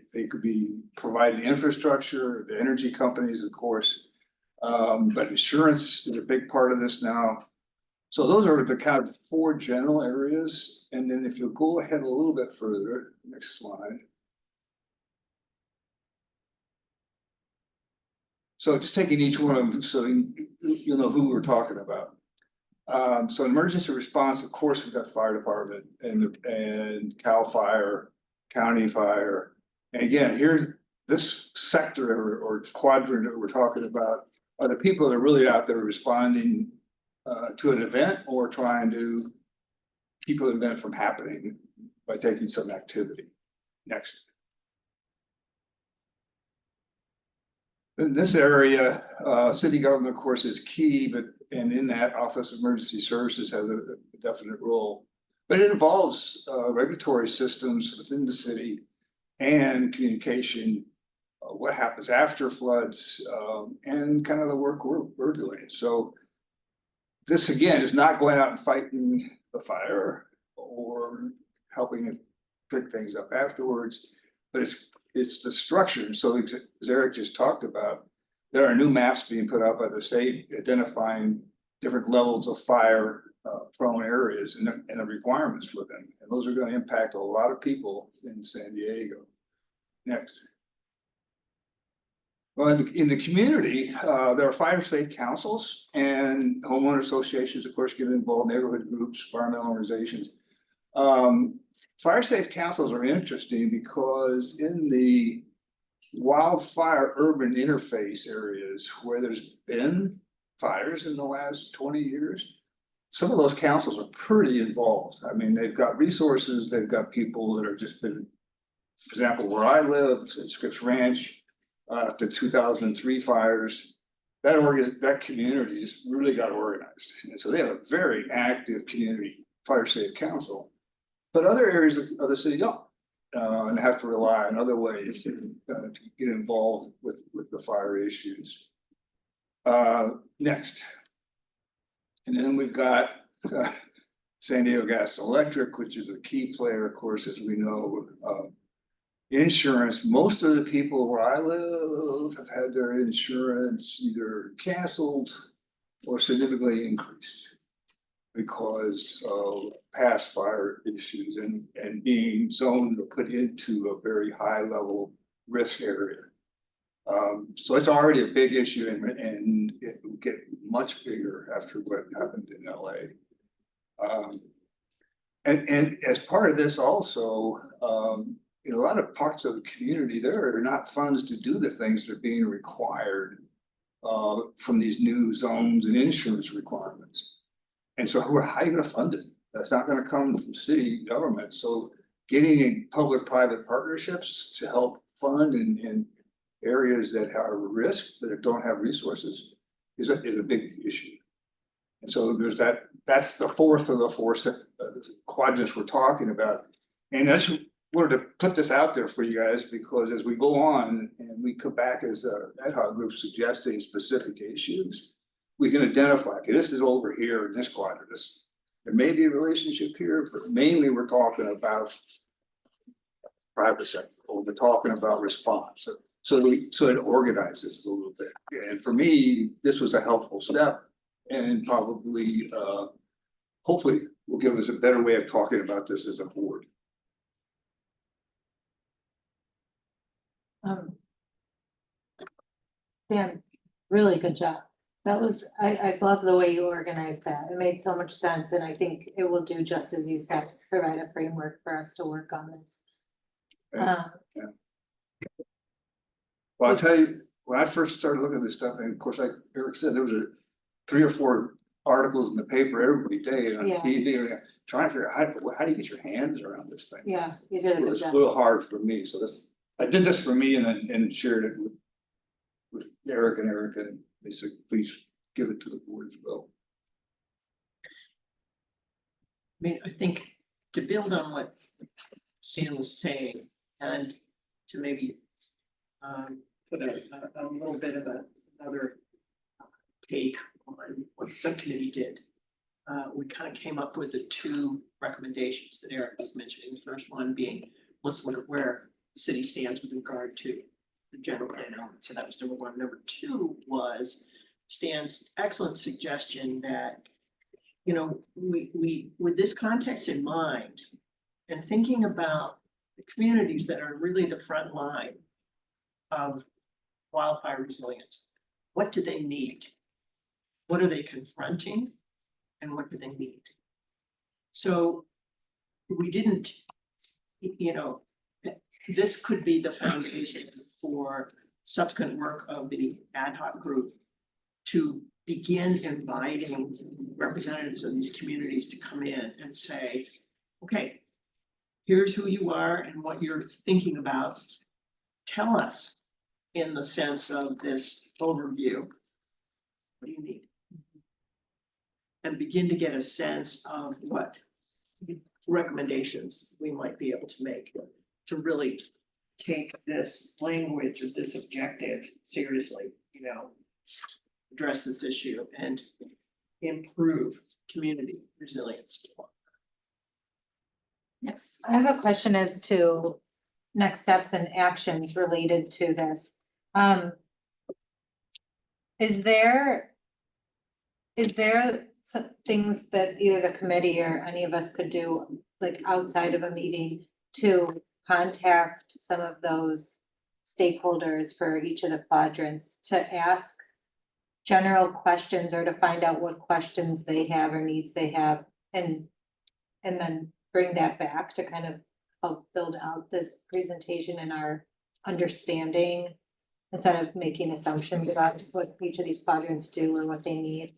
providing infrastructure, the energy companies, of course, but insurance is a big part of this now. So those are the kind of 4 general areas. And then if you'll go ahead a little bit further, next slide. So just taking each one of them so you'll know who we're talking about. So emergency response, of course, we've got fire department and CAL FIRE, county fire. And again, here, this sector or quadrant that we're talking about are the people that are really out there responding to an event or trying to keep an event from happening by taking some activity. Next. In this area, city government, of course, is key, and in that, Office of Emergency Services has a definite role. But it involves regulatory systems within the city and communication, what happens after floods, and kind of the work we're doing. So this again is not going out and fighting the fire or helping it pick things up afterwards, but it's the structure. So as Eric just talked about, there are new maps being put out by the state identifying different levels of fire prone areas and the requirements for them. And those are going to impact a lot of people in San Diego. Next. Well, in the community, there are fire safe councils and homeowner associations, of course, get involved, neighborhood groups, environmental organizations. Fire safe councils are interesting because in the wildfire urban interface areas where there's been fires in the last 20 years, some of those councils are pretty involved. I mean, they've got resources, they've got people that are just been, for example, where I live at Scripps Ranch, after 2003 fires, that community just really got organized. And so they have a very active community fire safe council, but other areas of the city don't. And have to rely on other ways to get involved with the fire issues. Next. And then we've got San Diego Gas and Electric, which is a key player, of course, as we know. Insurance, most of the people where I live have had their insurance either canceled or significantly increased. because of past fire issues and being zoned or put into a very high level risk area. So it's already a big issue and it will get much bigger after what happened in LA. And as part of this also, in a lot of parts of the community, there are not funds to do the things that are being required from these new zones and insurance requirements. And so how are you gonna fund it? That's not gonna come from city government. So getting in public-private partnerships to help fund in areas that are at risk, that don't have resources, is a big issue. And so there's that's the fourth of the four quadrants we're talking about. And I just wanted to put this out there for you guys, because as we go on and we come back as a ad hoc group suggesting specific issues, we can identify, okay, this is over here in this quadrant. There may be a relationship here, but mainly we're talking about private sector, or we're talking about response. So it organizes a little bit. And for me, this was a helpful step, and probably hopefully will give us a better way of talking about this as a board. Dan, really good job. That was, I love the way you organized that. It made so much sense, and I think it will do just as you said, provide a framework for us to work on this. Well, I'll tell you, when I first started looking at this stuff, and of course, like Eric said, there was 3 or 4 articles in the paper every day and on Yeah. TV, and trying to figure out how do you get your hands around this thing? Yeah, you did a It good was a job. little hard for me, so I did this for me and shared it with Eric, and they said, please give it to the board as well. I mean, I think to build on what Stan was saying, and to maybe put a little bit of another take on what the subcommittee did. We kind of came up with the 2 recommendations that Eric was mentioning. The first one being, let's look at where the city stands with regard to the general plan element. So that was number 1. Number 2 was Stan's excellent suggestion that, you know, we with this context in mind, and thinking about the communities that are really the front line of wildfire resilience, what do they need? What are they confronting? And what do they need? So we didn't, you know, this could be the foundation for subsequent work of the ad hoc group to begin inviting representatives of these communities to come in and say, okay, here's who you are and what you're thinking about. Tell us in the sense of this overview, what do you need? And begin to get a sense of what recommendations we might be able to make to really take this language of this objective seriously, you know, address this issue and improve community resilience. Yes, I have a question as to next steps and actions related to this. Is there some things that either the committee or any of us could do, like outside of a meeting, to contact some of those stakeholders for each of the quadrants to ask general questions, or to find out what questions they have or needs they have, and then bring that back to kind of help build out this presentation and our understanding, instead of making assumptions about what each of these quadrants do or what they need?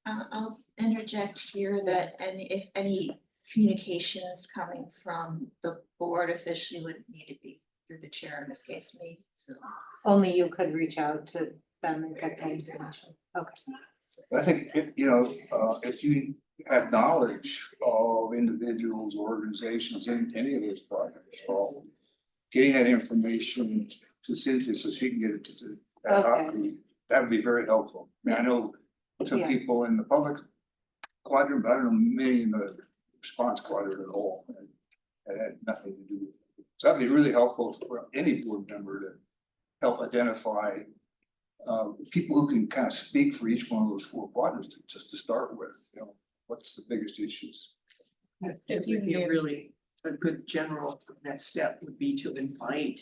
I'll interject here that if any communications coming from the board officially would need to be through the chair, in this case me, so. Only you could reach out to them and get that information. Okay. I think, you know, if you have knowledge of individuals, organizations in any of those projects, so getting that information to Cynthia so she can get it to the ad hoc group, that would be very helpful. I mean, I know some Yeah. people in the public quadrant, but I don't know many in the response quadrant at all, and it had nothing to do with it. So that'd be really helpful for any board member to help identify people who can kind of speak for each one of those 4 quadrants just to start with, you know. what's the biggest issues? It you would be knew- really, a good general next step would be to invite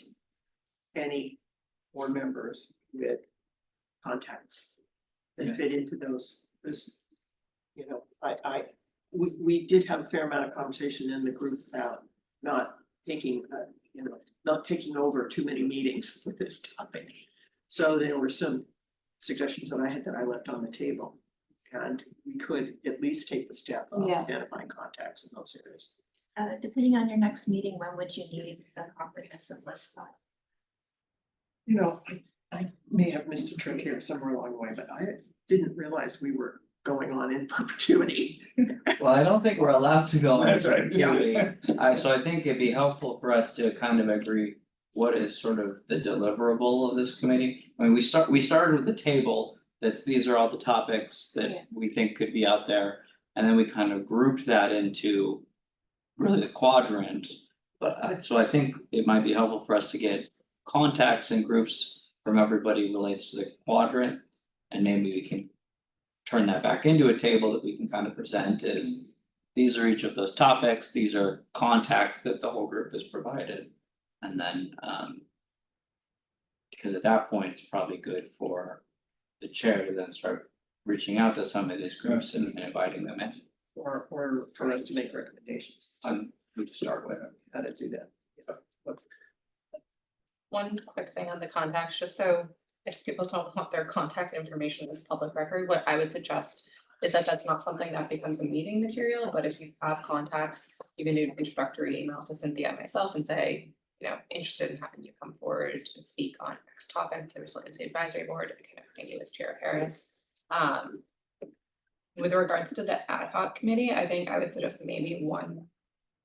any board members with contacts that fit into those, you know, we did have a fair amount of conversation in the group about not taking, not taking over too many meetings with this topic. So there were some suggestions that I left on the table. And we could at least take the step of Yeah. identifying contacts in those areas. Depending on your next meeting, when would you need a comprehensive list by? You know, I may have missed a trick here somewhere along the way, but I didn't realize we were going on in perpetuity. Well, I don't think we're allowed to go That's into right. perpetuity. So I think it'd be helpful for us to kind of agree what is sort of the deliverable of this committee. I mean, we started with the table, these are all the topics Yeah. that we think could be out there. And then we kind of grouped that into really the quadrant. But so I think it might be helpful for us to get contacts and groups from everybody who relates to the quadrant. And maybe we can turn that back into a table that we can kind of present as these are each of those topics, these are contacts that the whole group has provided. And then because at that point, it's probably good for the chair to then start reaching out to some of these groups and inviting them in. Or for us to make recommendations on Who to start with. how to do that. One quick thing on the contacts, just so if people don't want their contact information as public record, what I would suggest is that that's not something that becomes a meeting material, but if you have contacts, you can do an introductory email to Cynthia and myself and say, you know, interested in having you come forward and speak on next topic, the Resiliency Advisory Board, and connecting you with Chair Harris. With regards to the ad hoc committee, I think I would suggest maybe 1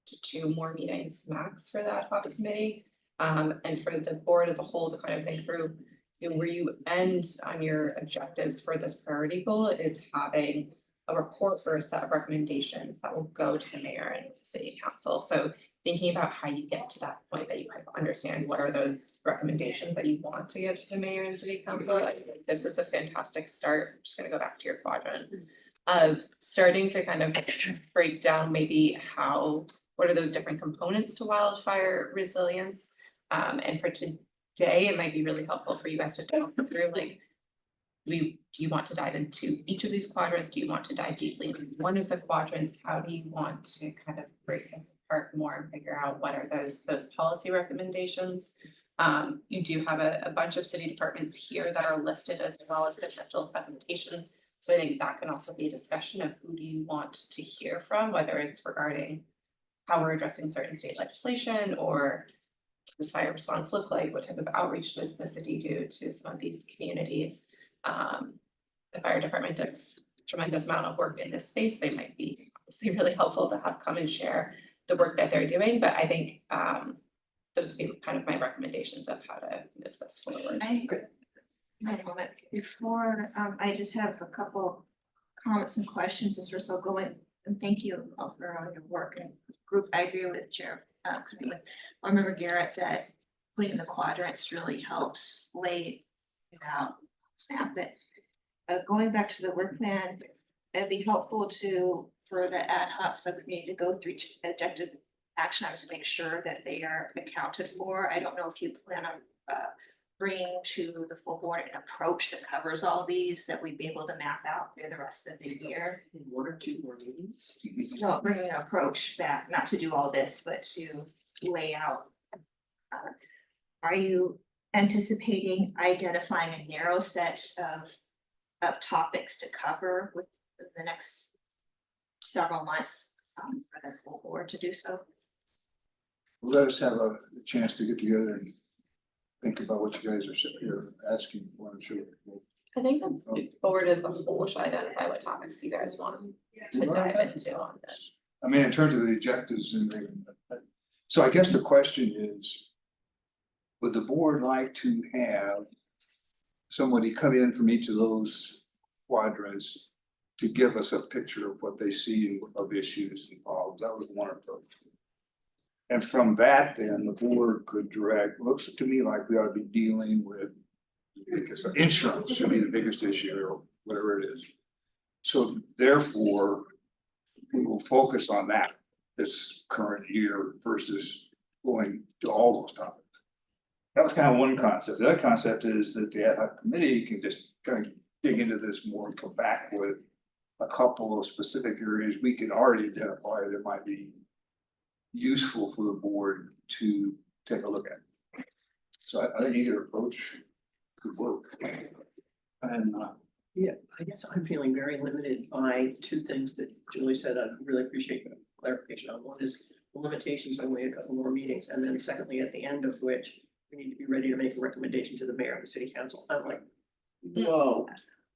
to 2 more meetings max for the ad hoc committee. And for the board as a whole to kind of think through, you know, where you end on your objectives for this priority goal is having a report or a set of recommendations that will go to the mayor and the city council. So thinking about how you get to that point that you kind of understand what are those recommendations that you want to give to the mayor and city council. I think this is a fantastic start. I'm just gonna go back to your quadrant of starting to kind of break down maybe what are those different components to wildfire resilience? And for today, it might be really helpful for you guys to talk through like, do you want to dive into each of these quadrants? Do you want to dive deeply into one of the quadrants? How do you want to kind of break this apart more and figure out what are those policy recommendations? You do have a bunch of city departments here that are listed as well as potential presentations. So I think that can also be a discussion of who do you want to hear from, whether it's regarding how we're addressing certain state legislation or what does fire response look like? What type of outreach does the city do to some of these communities? The fire department does a tremendous amount of work in this space. They might be obviously really helpful to have come and share the work that they're doing, but I think those would be kind of my recommendations of how to move this forward. One moment, before, I just have a couple comments and questions as we're still going, and thank you all for all your work and group. I agree with Chair, with Board Member Garrett that putting the quadrants really helps lay it out. Snap it. Going back to the work plan, it'd be helpful for the ad hoc subcommittee to go through each objective action items to make sure that they are accounted for. I don't know if you plan on bringing to the full board an approach that covers all these that we'd be able to map out through the rest of the year. 1 or 2 more meetings. No, bringing an approach back, not to do all this, but to lay out. Are you anticipating identifying a narrow set of topics to cover with the next several months for the full board to do so? Let us have a chance to get together and think about what you guys are sitting here asking for. I'm sure. I think the board as a whole should identify what topics you guys want to dive into on this. I mean, in terms of the objectives and so I guess the question is, would the board like to have somebody come in from each of those quadrants to give us a picture of what they see of issues and problems? That was one approach. And from that, then the board could direct, looks to me like we ought to be dealing with, because insurance should be the biggest issue or whatever it is. So therefore, we will focus on that this current year versus going to all those topics. That was kind of one concept. The other concept is that the ad hoc committee can just kind of dig into this more and come back with a couple of specific areas we can already identify that might be useful for the board to take a look at. So I think either approach could work. And Yeah, I guess I'm feeling very limited by two things that Julie said. I really appreciate the clarification on. One is the limitations on only a couple more meetings, and then secondly, at the end of which we need to be ready to make a recommendation to the mayor and the city council. I'm like, whoa.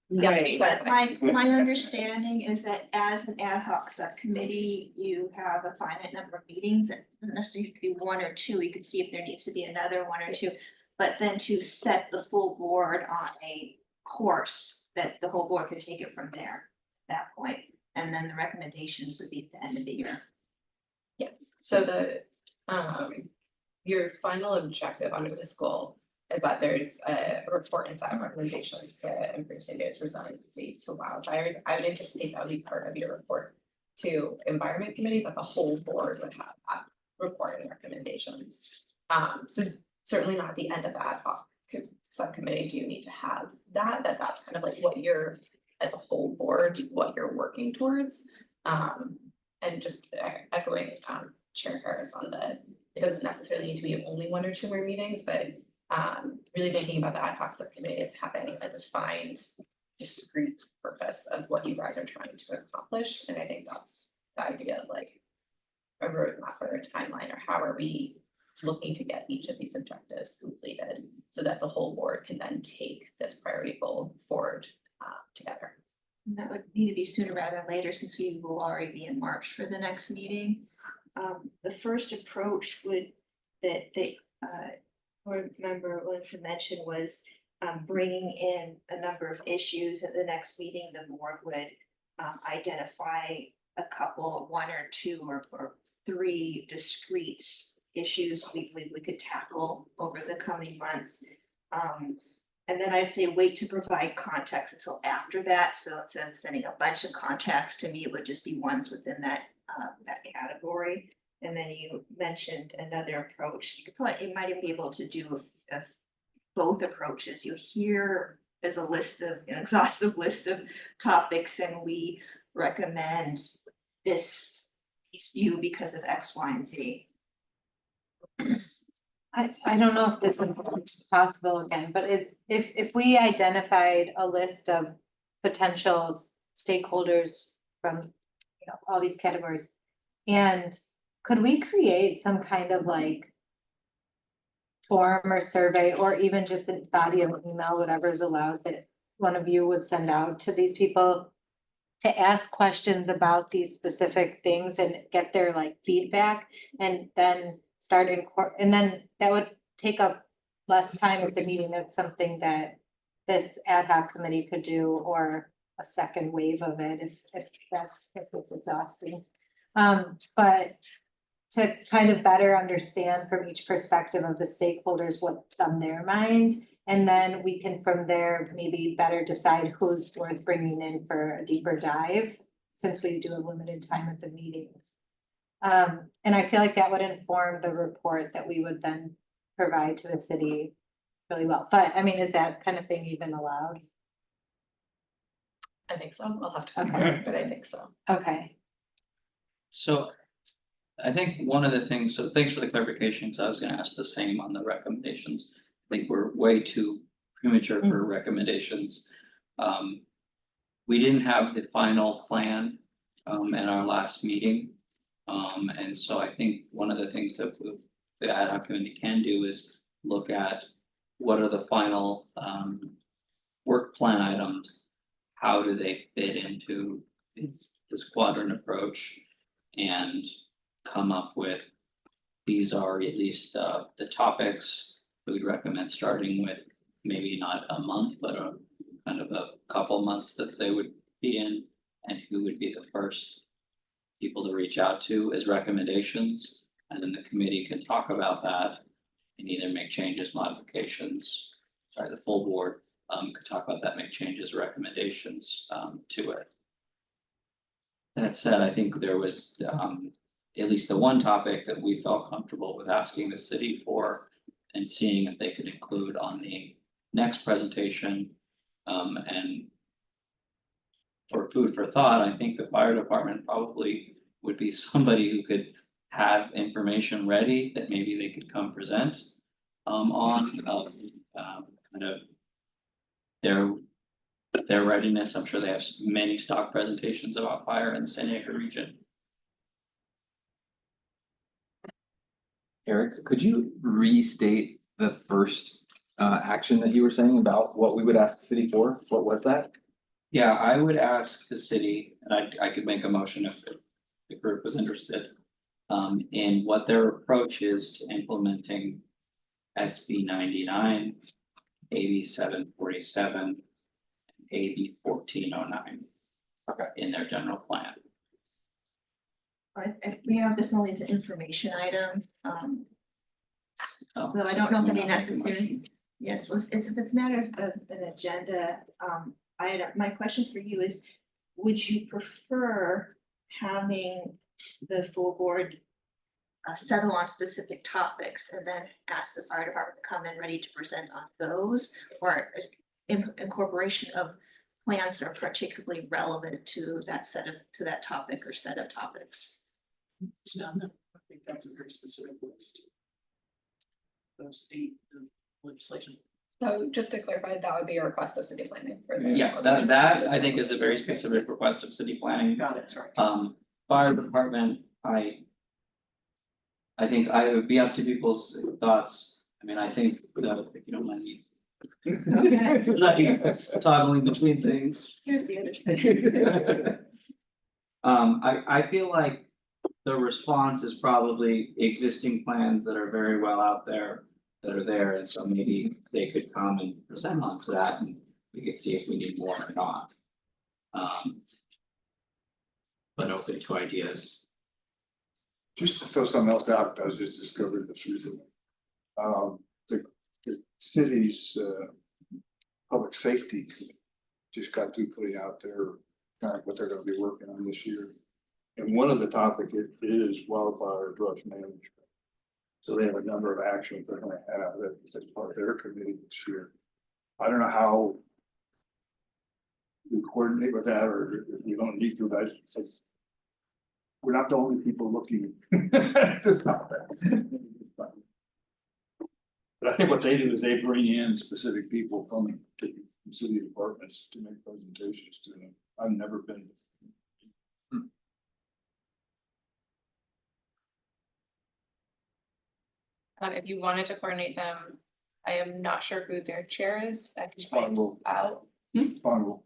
Yeah, wait. but My understanding is that as an ad hoc subcommittee, you have a finite number of meetings, and necessarily could be one or two, you could see if there needs to be another one or two. But then to set the full board on a course that the whole board could take it from there, at that point, and then the recommendations would be at the end of the year. yes, so your final objective under this goal is that there's a report and set of recommendations to improve San Diego's resiliency to wildfires. I would anticipate that would be part of your report to Environment Committee, that the whole board would have that report and recommendations. So certainly not at the end of the ad hoc subcommittee do you need to have that, that's kind of like what you're, as a whole board, what you're working towards. And just echoing Chair Harris on it doesn't necessarily need to be only one or two more meetings, but really thinking about the ad hoc subcommittee is having a defined, discrete purpose of what you guys are trying to accomplish. And I think that's the idea of like a roadmap or a timeline, or how are we looking to get each of these objectives completed so that the whole board can then take this priority goal forward together. And that would need to be sooner rather than later, since we will already be in March for the next meeting. The first approach that board member Williamson mentioned was bringing in a number of issues. At the next meeting, the board would identify a couple, one or two or three discrete issues we believe we could tackle over the coming months. And then I'd say wait to provide context until after that. So instead of sending a bunch of contacts to me, it would just be ones within that category. And then you mentioned another approach. You might even be able to do both approaches. You hear as a list of an exhaustive list of topics, and we recommend this view because of X, Y, and Z. I don't know if this is possible again, but if we identified a list of potential stakeholders from, you know, all these categories. And could we create some kind of like form or survey, or even just a body of email, whatever is allowed, that one of you would send out to these people to ask questions about these specific things and get their like feedback, and then start and then that would take up less time at the meeting. That's something that this ad hoc committee could do, or a second wave of it if it's exhausting. But to kind of better understand from each perspective of the stakeholders what's on their mind. And then we can from there maybe better decide who's worth bringing in for a deeper dive, since we do a limited time at the meetings. And I feel like that would inform the report that we would then provide to the city really well. But I mean, is that kind of thing even allowed? I think so. I'll have to confirm, but I think so. Okay. so I think one of the things, so thanks for the clarification, because I was gonna ask the same on the recommendations. I think we're way too premature for recommendations. We didn't have the final plan in our last meeting. And so I think one of the things that the ad hoc committee can do is look at what are the final work plan items? How do they fit into this quadrant approach? And come up with, these are at least the topics we would recommend starting with, maybe not a month, but a kind of a couple months that they would be in, and who would be the first people to reach out to as recommendations. And then the committee can talk about that and either make changes, modifications, the full board could talk about that, make changes, recommendations to it. That said, I think there was at least the one topic that we felt comfortable with asking the city for. And seeing if they could include on the next presentation, and. For food for thought, I think the fire department probably would be somebody who could have information ready that maybe they could come present. On kind of. Their readiness, I'm sure they have many stock presentations about fire in the San Diego region. Eric, could you restate the first action that you were saying about what we would ask the city for? What was that? Yeah, I would ask the city, and I could make a motion if the group was interested. In what their approach is to implementing SB 99, AB 747. AB 1409. Okay. In their general plan. We have this only as an information item, So though I don't know if we're any not making necessary. motion. Yes, well, it's a matter of an agenda. My question for you is, would you prefer having the full board settle on specific topics and then ask the fire department to come in ready to present on those? Or incorporation of plans that are particularly relevant to that topic or set of topics? I think that's a very specific list. Those state legislation. So just to clarify, that would be a request of city planning for the. Yeah, that I think is a very specific request of city planning. Got it, sorry. Fire department, I think I would be up to people's thoughts. I mean, I think that if you don't mind me. Okay. It's like toggling between things. Here's the other side. I feel like the response is probably existing plans that are very well out there. That are there, and so maybe they could come and present on to that, and we could see if we need more or not. But open to ideas. Just to throw something else out, I was just discovered this recently. The city's public safety just got through putting out their kind of what they're gonna be working on this year. And one of the topic is wildfire brush management. So they have a number of actions they're gonna have as part of their committee this year. I don't know how we coordinate with that, or if we don't need to, guys. We're not the only people looking at this topic. But I think what they do is they bring in specific people from city departments to make presentations to them. I've never been. If you wanted to coordinate them, I am not sure who their chair is, I can find Responsible. out. Fun.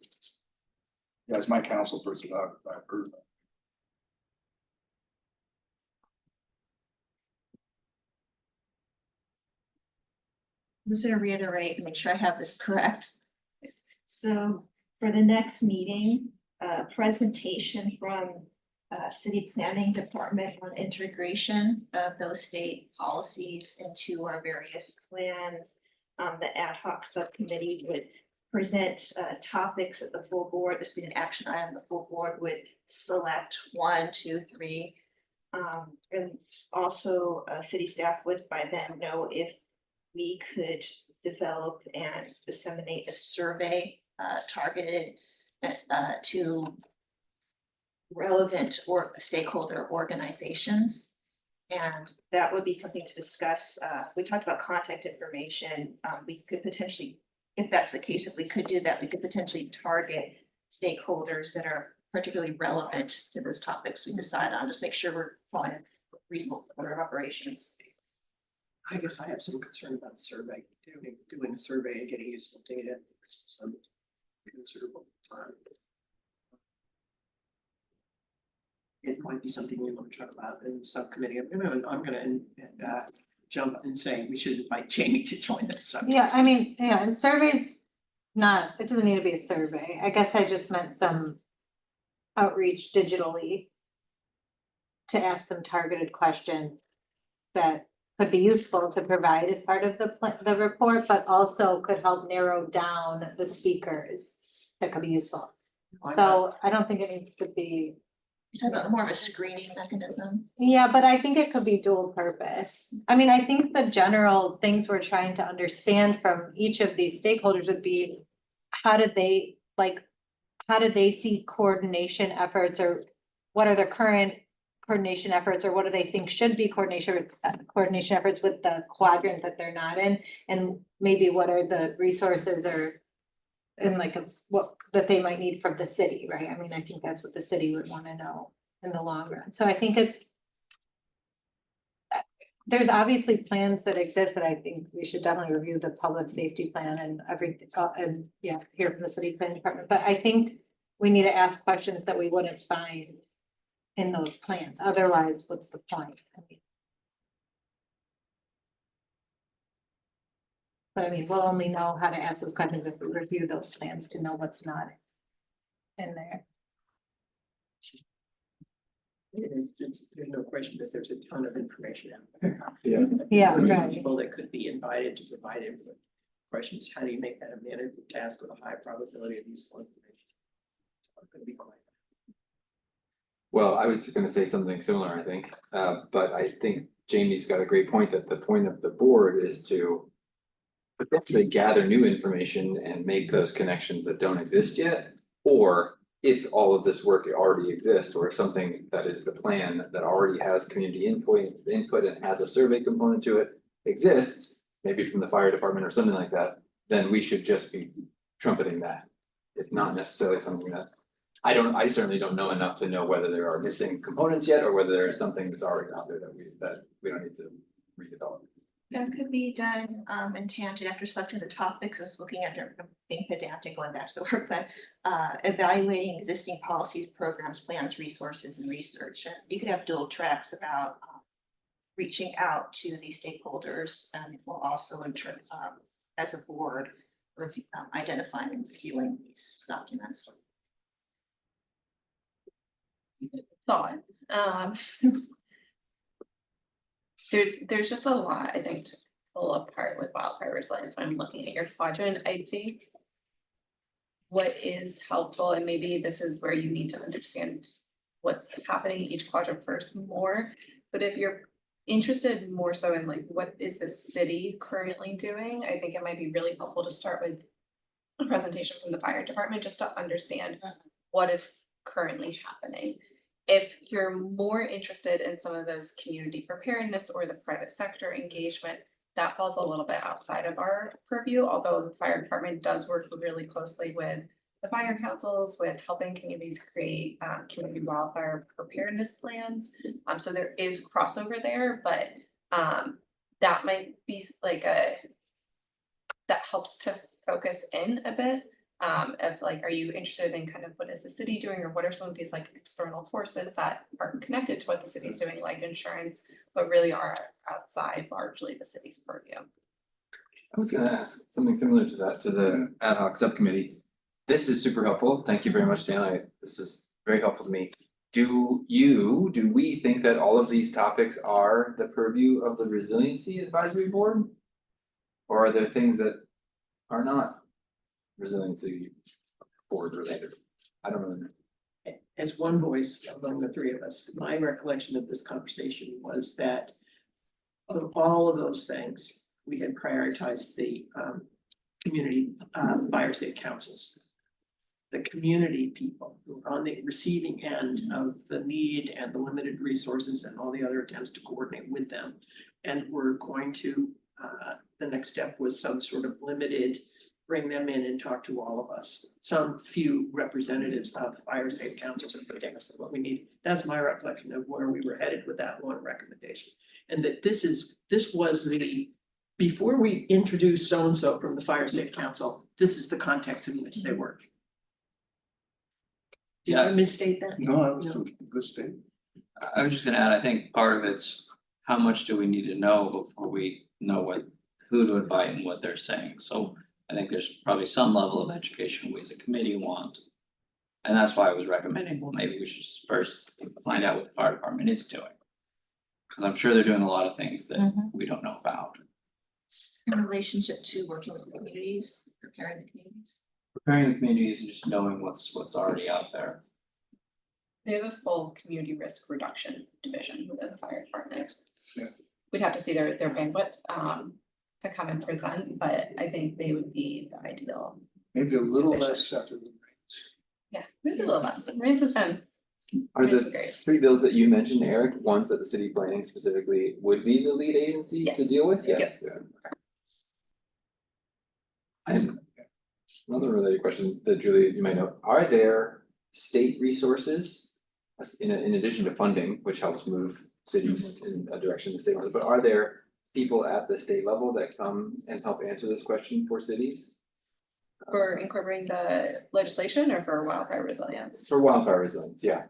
Yeah, it's my council person, I've heard of that. I'm just gonna reiterate and make sure I have this correct. So for the next meeting, presentation from city planning department on integration of those state policies into our various plans. The ad hoc subcommittee would present topics at the full board. This would be an action item. The full board would select 1, 2, 3. And also city staff would by then know if we could develop and disseminate a survey targeted to relevant or stakeholder organizations. And that would be something to discuss. We talked about contact information. We could potentially, if that's the case, if we could do that, we could potentially target stakeholders that are particularly relevant to those topics we decide on. Just make sure we're following reasonable order of operations. I guess I have some concern about the survey, doing a survey and getting useful data, some considerable time. It might be something we want to talk about in the subcommittee. I'm gonna jump and say we should invite Jamie to join the subcommittee. Yeah, I mean, yeah, and surveys, it doesn't need to be a survey. I guess I just meant some outreach digitally to ask some targeted questions that could be useful to provide as part of the report, but also could help narrow down the speakers that could be useful. Why not? So I don't think it needs to be You're talking about more of a screening mechanism. Yeah, but I think it could be dual purpose. I mean, I think the general things we're trying to understand from each of these stakeholders would be, how did they, like, how do they see coordination efforts, or what are the current coordination efforts, or what do they think should be coordination efforts with the quadrant that they're not in? And maybe what are the resources or and like what that they might need from the city, right? I mean, I think that's what the city would want to know in the long run. So I think there's obviously plans that exist that I think we should definitely review the public safety plan and everything, and yeah, hear from the city planning department. But I think we need to ask questions that we wouldn't find in those plans. Otherwise, what's the point? But I mean, we'll only know how to ask those questions if we review those plans to know what's not in there. There's no question that there's a ton of information out there. Yeah, So many right. people that could be invited to provide input. Question is, how do you make that a manageable task with a high probability of useful information? So it could be quite. Well, I was gonna say something similar, I think, but I think Jamie's got a great point that the point of the board is to potentially gather new information and make those connections that don't exist yet. Or if all of this work already exists, or something that is the plan that already has community input and has a survey component to it exists, maybe from the fire department or something like that, then we should just be trumpeting that. It's not necessarily something that, I certainly don't know enough to know whether there are missing components yet, or whether there is something that's already out there that we don't need to redevelop. That could be done in tangent after selecting the topics, is looking at different, being pedantic going back to the work, but evaluating existing policies, programs, plans, resources, and research. And you could have dual tracks about reaching out to these stakeholders, and will also in turn, as a board, identifying and reviewing these documents. Thought, there's just a lot, I think, to pull apart with wildfire resilience. I'm looking at your quadrant. I think what is helpful, and maybe this is where you need to understand what's happening in each quadrant first more, but if you're interested more so in like, what is the city currently doing, I think it might be really helpful to start with a presentation from the fire department, just to understand what is currently happening. If you're more interested in some of those community preparedness or the private sector engagement, that falls a little bit outside of our purview, although the fire department does work really closely with the fire councils, with helping communities create community wildfire preparedness plans. So there is crossover there, but that might be like that helps to focus in a bit. Of like, are you interested in kind of what is the city doing, or what are some of these like external forces that are connected to what the city is doing, like insurance, but really are outside largely the city's purview? I was gonna ask something similar to that, to the ad hoc subcommittee. This is super helpful. Thank you very much, Dan. This is very helpful to me. Do we think that all of these topics are the purview of the Resiliency Advisory Board? Or are there things that are not Resiliency Board related? I don't know. As one voice among the three of us, my recollection of this conversation was that of all of those things, we had prioritized the community fire safe councils. The community people who are on the receiving end of the need and the limited resources and all the other attempts to coordinate with them. And we're going to, the next step was some sort of limited, bring them in and talk to all of us. Some few representatives of fire safe councils and putting us what we need. That's my recollection of where we were headed with that one recommendation. And that this was the, before we introduce so-and-so from the fire safe council, this is the context in which they work. Did I misstate that? No, that was a good statement. I was just gonna add, I think part of it's how much do we need to know before we know who to invite and what they're saying, so. I think there's probably some level of education we as a committee want. And that's why I was recommending, well, maybe we should just first find out what the fire department is doing. Cause I'm sure they're doing a lot of things that we don't know about. In relationship to working with communities, preparing the communities. Preparing the communities and just knowing what's already out there. They have a full community risk reduction division within the fire department. Yeah. We'd have to see their bandwidth to come and present, but I think they would be the ideal. Maybe a little Division. less separate than rates. Yeah, maybe a little less. Rants is done. Are That's the great. three bills that you mentioned, Eric, ones that the city planning specifically would be the lead agency to Yes. deal with? Yep. Yes. Yeah, okay. And another related question that Julie, you might know, are there state resources? In addition to funding, which helps move cities in a direction the state wants, but are there people at the state level that come and help answer this question for cities? For incorporating the legislation or for wildfire resilience? For wildfire resilience, yeah.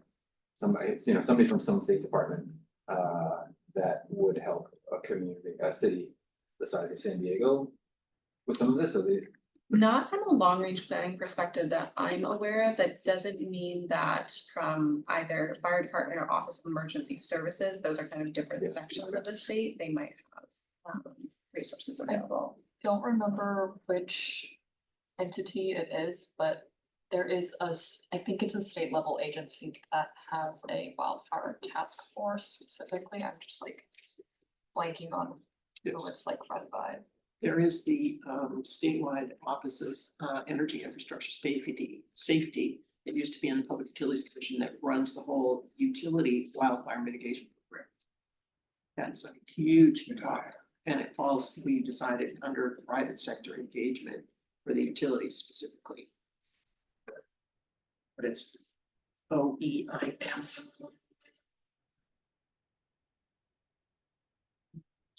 Somebody, it's, somebody from some state department, that would help a community, a city the size of San Diego with some of this, or they, Not from a long range planning perspective that I'm aware of. That doesn't mean that from either fire department or Office of Emergency Services, those are kind of different Yeah, sections of the state. They might have resources available. Don't remember which entity it is, but there is I think it's a state level agency that has a wildfire task force specifically. I'm just like blanking on who Yes. it's like run by. There is the statewide Office of Energy Infrastructure Safety. It used to be in the Public Utilities Commission that runs the whole utility wildfire mitigation program. That's a huge topic, and it falls, we decided, under private sector engagement for the utilities specifically. But it's OEIS.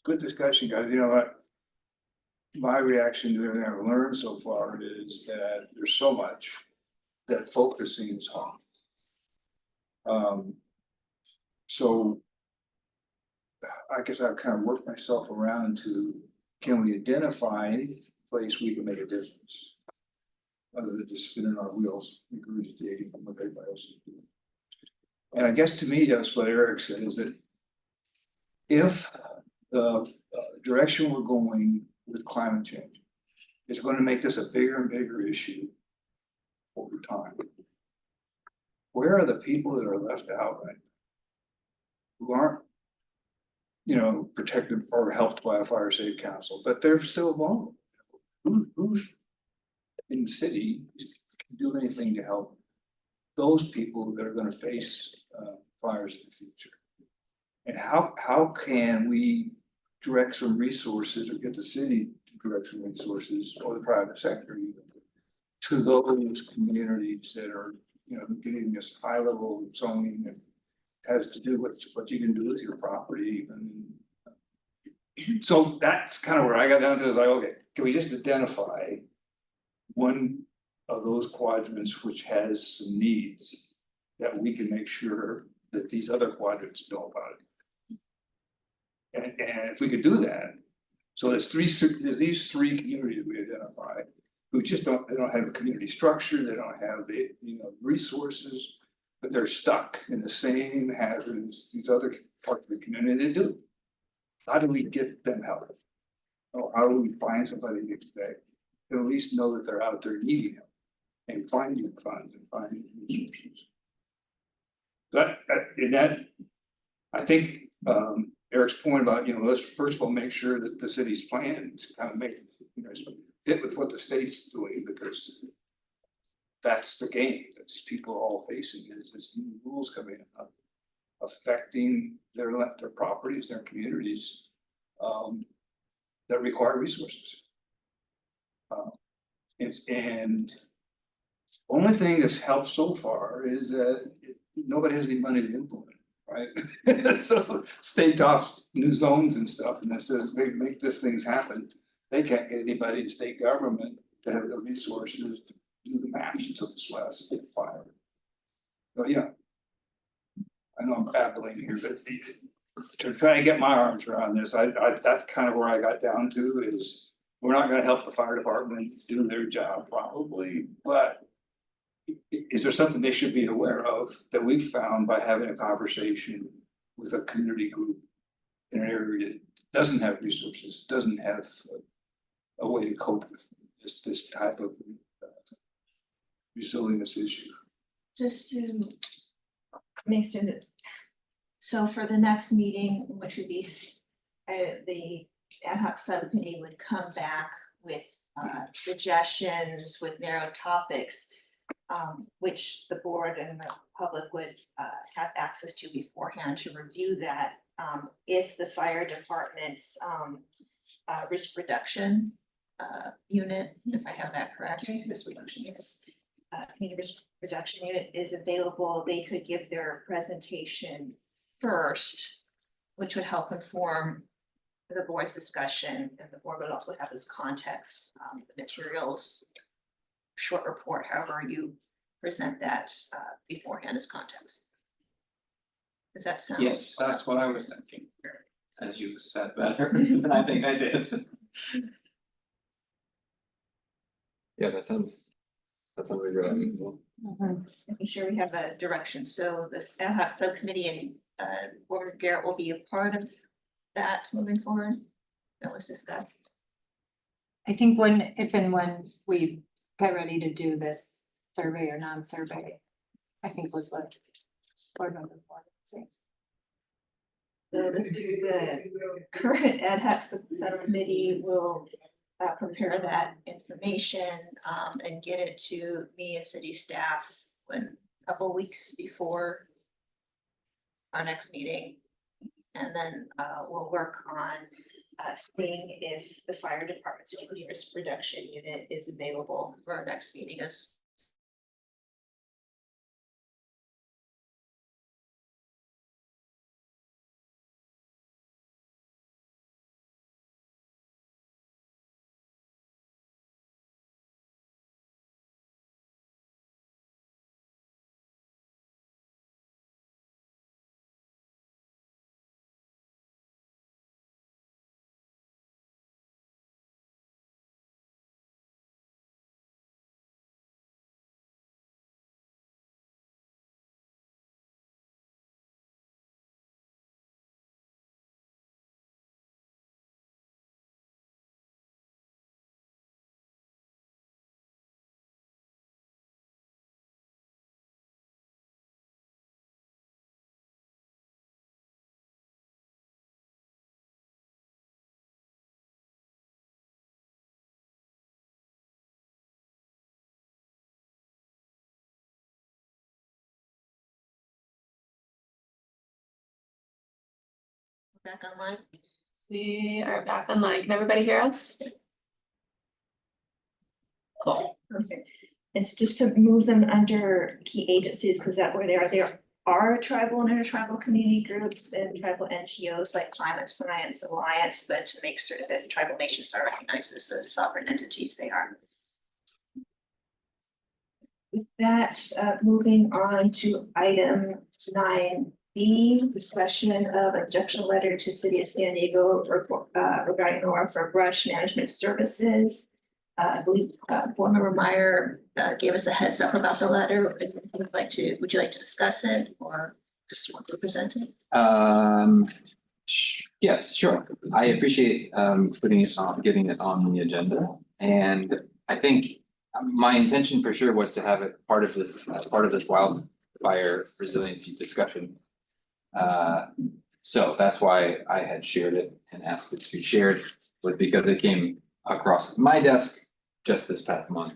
Good discussion, guys. You know what? My reaction to everything I've learned so far is that there's so much that focusing is on. So I guess I've kind of worked myself around to, can we identify any place we can make a difference? Other than just spinning our wheels, regurgitating what everybody else is doing. And I guess to me, that's what Eric said, is that if the direction we're going with climate change is going to make this a bigger and bigger issue over time, where are the people that are left out right now? Who aren't, protected or helped by a fire safe council, but they're still vulnerable. Who's in the city can do anything to help those people that are gonna face fires in the future? And how can we direct some resources or get the city to direct some resources, or the private sector even, to those communities that are, getting this high level of zoning that has to do with what you can do with your property even. So that's kind of where I got down to, is like, okay, can we just identify one of those quadrants which has some needs that we can make sure that these other quadrants know about it? And if we could do that, so there's these three communities we identify who just they don't have a community structure, they don't have the, resources, but they're stuck in the same hazards these other parts of the community they do. How do we get them help? Or how do we find somebody that at least know that they're out there needing help and finding funds and finding resources? I think Eric's point about, let's first of all make sure that the city's plans kind of fit with what the state's doing, because that's the game that these people are all facing, is this new rules coming up affecting their properties, their communities, that require resources. And only thing that's helped so far is that nobody has any money to implement, right? So state adopts new zones and stuff, and it says, make this things happen. They can't get anybody in state government to have the resources to do the maps to this last fire. So, I know I'm babbling here, but to try to get my arms around this, that's kind of where I got down to, is we're not gonna help the fire department do their job probably, but is there something they should be aware of that we've found by having a conversation with a community group in an area that doesn't have resources, doesn't have a way to cope with this type of resilience issue? Just to Makes it. So for the next meeting, which would be, the ad hoc subcommittee would come back with, suggestions with narrow topics. Which the board and the public would, have access to beforehand to review that. If the fire department's, risk reduction, unit, if I have that correct. Risk reduction, yes. Community risk reduction unit is available, they could give their presentation first, which would help inform the board's discussion, and the board would also have this context, the materials, short report, however you present that, beforehand as context. Does that sound? Yes, that's what I was thinking, as you said better than I think I did. Yeah, that sounds really good. Just making sure we have a direction, so this ad hoc subcommittee and, Board Garrett will be a part of that moving forward. That was discussed. I think if and when we get ready to do this survey or non-survey, I think was what board member wanted to say. So the current ad hoc subcommittee will, prepare that information, and get it to me and city staff when, a couple weeks before our next meeting. And then, we'll work on, seeing if the fire department's community risk reduction unit is available for our next meeting as. Back online. We are back online. Can everybody hear us? Cool. Okay, it's just to move them under key agencies, because that where they are, there are tribal and intertribal community groups and tribal NGOs like Climate Science Alliance, but to make certain that tribal nations are recognized as the sovereign entities they are. With that, moving on to item 9B, discussion of objection letter to City of San Diego regarding OR for brush management services. I believe, Board Member Meyer, gave us a heads up about the letter. Would you like to discuss it, or just want to present it? Yes, sure. I appreciate putting it on, getting it on the agenda. And I think my intention for sure was to have it part of this wildfire resiliency discussion. So that's why I had shared it and asked it to be shared, was because it came across my desk just this past month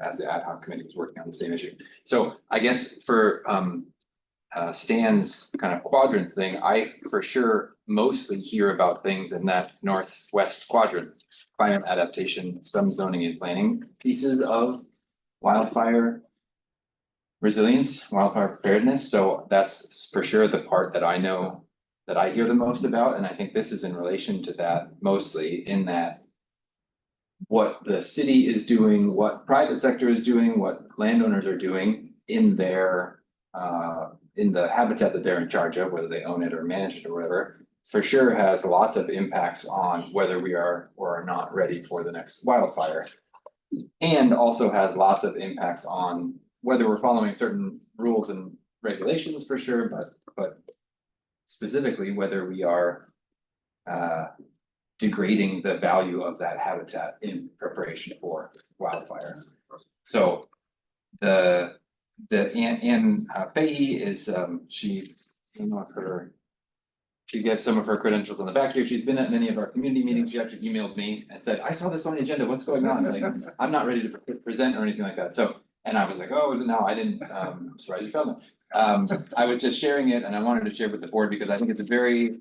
as the ad hoc committee was working on the same issue. So I guess for Stan's kind of quadrants thing, I for sure mostly hear about things in that northwest quadrant. Climate adaptation, some zoning and planning pieces of wildfire resilience, wildfire preparedness. So that's for sure the part that I know that I hear the most about. And I think this is in relation to that mostly, in that what the city is doing, what private sector is doing, what landowners are doing in their in the habitat that they're in charge of, whether they own it or manage it or whatever, for sure has lots of impacts on whether we are or are not ready for the next wildfire. And also has lots of impacts on whether we're following certain rules and regulations for sure, but specifically whether we are degrading the value of that habitat in preparation for wildfire. So Ann Fahey is, she, I don't know if her. She gets some of her credentials on the back here. She's been at many of our community meetings. She actually emailed me and said, I saw this on the agenda. What's going on? Like, I'm not ready to present or anything like that. So, and I was like, oh, no, I didn't, I'm surprised you felt it. I was just sharing it and I wanted to share with the board because I think it's a very.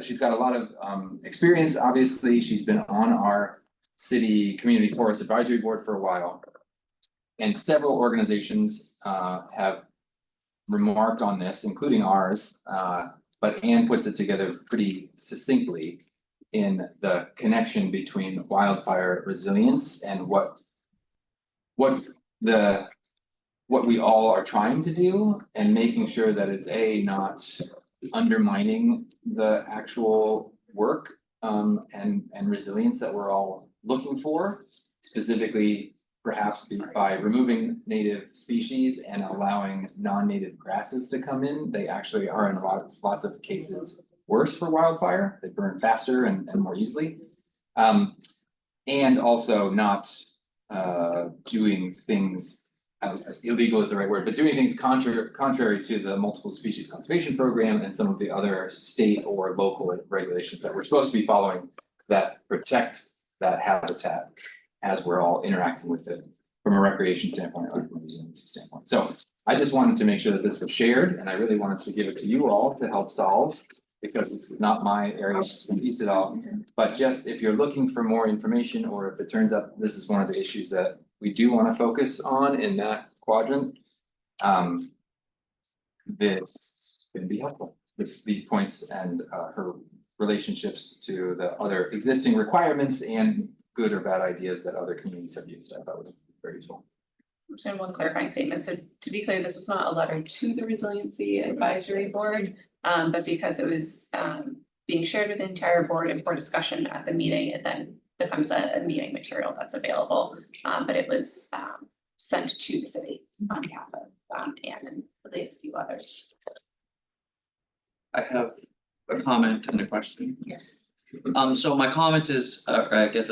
She's got a lot of experience. Obviously, she's been on our city community forest advisory board for a while. And several organizations have remarked on this, including ours. But Anne puts it together pretty succinctly in the connection between wildfire resilience and what we all are trying to do and making sure that it's not undermining the actual work and resilience that we're all looking for, specifically perhaps by removing native species and allowing non-native grasses to come in. They actually are in lots of cases worse for wildfire. They burn faster and more easily. And also not doing things, illegal is the right word, but doing things contrary to the multiple species conservation program and some of the other state or local regulations that we're supposed to be following that protect that habitat as we're all interacting with it from a recreation standpoint or from a resiliency standpoint. So I just wanted to make sure that this was shared and I really wanted to give it to you all to help solve because this is not my area of expertise at all. But just if you're looking for more information or if it turns out this is one of the issues that we do want to focus on in that quadrant, this can be helpful. These points and her relationships to the other existing requirements and good or bad ideas that other communities have used, I thought was very useful. Just have one clarifying statement. So to be clear, this was not a letter to the Resiliency Advisory Board, but because it was being shared with the entire board and for discussion at the meeting, it then becomes a meeting material that's available. But it was sent to the city on behalf of Anne and I believe a few others. I have a comment and a question. Yes. So my comment is, I guess,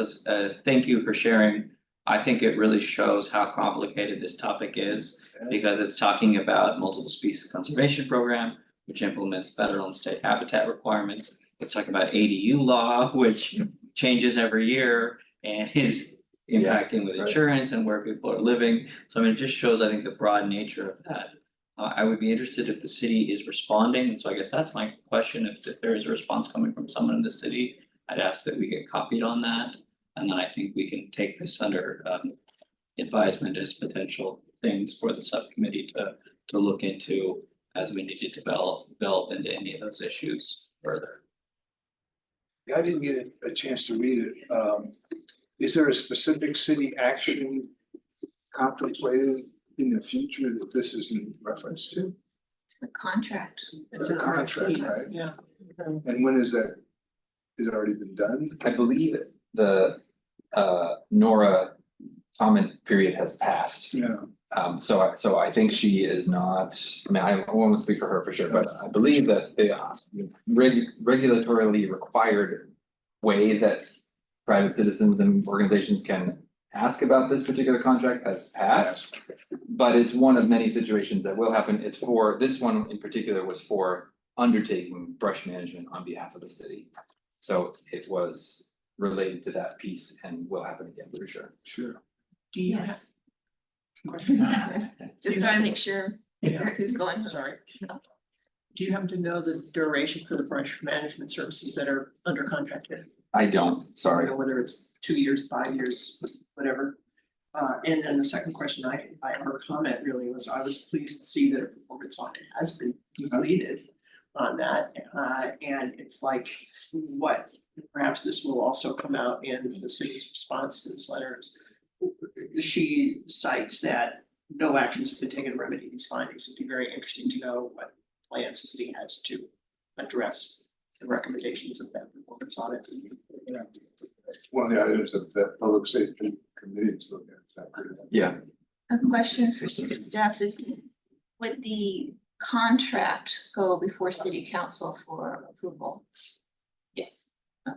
thank you for sharing. I think it really shows how complicated this topic is because it's talking about multiple species conservation program, which implements federal and state habitat requirements. It's talking about ADU law, which changes every year and is impacting with insurance and where people are living. So I mean, it just shows, I think, the broad nature of that. I would be interested if the city is responding, and so I guess that's my question, if there is a response coming from someone in the city, I'd ask that we get copied on that. And then I think we can take this under advisement as potential things for the subcommittee to look into as we need to develop into any of those issues further. I didn't get a chance to read it. Is there a specific city action contemplated in the future that this is in reference to? The contract. It's an Contract, RFP, right? yeah. And when is that? Has it already been done? I believe the Nora comment period has passed. Yeah. So I think she is not, I mean, I won't speak for her for sure, but I believe that the regulatorily required way that private citizens and organizations can ask about this particular contract has passed. But it's one of many situations that will happen. It's for, this one in particular was for undertaking brush management on behalf of the city. So it was related to that piece and will happen again, for sure. Sure. Do you Yes. have? Just trying to make sure Yeah. who's going. Sorry. No. Do you happen to know the duration for the brush management services that are under contract yet? I don't, I sorry. don't know whether it's 2 years, 5 years, whatever. And then the second question or comment really was, I was pleased to see that a performance audit has been completed on that. And it's like, what, perhaps this will also come out in the city's response to this letter. She cites that no actions have been taken to remedy these findings. It'd be very interesting to know what plans the city has to address the recommendations of that performance audit. One of the items of that public safety committee is looking at. Yeah, A question for city staff is, would the contract go before city council for approval? Yes. So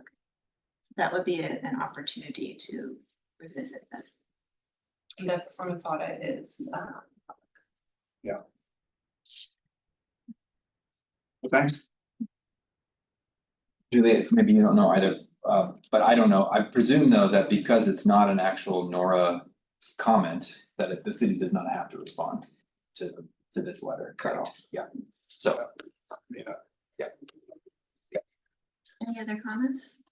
that would be an opportunity to revisit this. The performance audit is Thanks. Juliet, maybe you don't know either, but I don't know. I presume though that because it's not an actual Nora comment, that the city does not have to respond to this letter. at all. Yeah, so. Any other comments?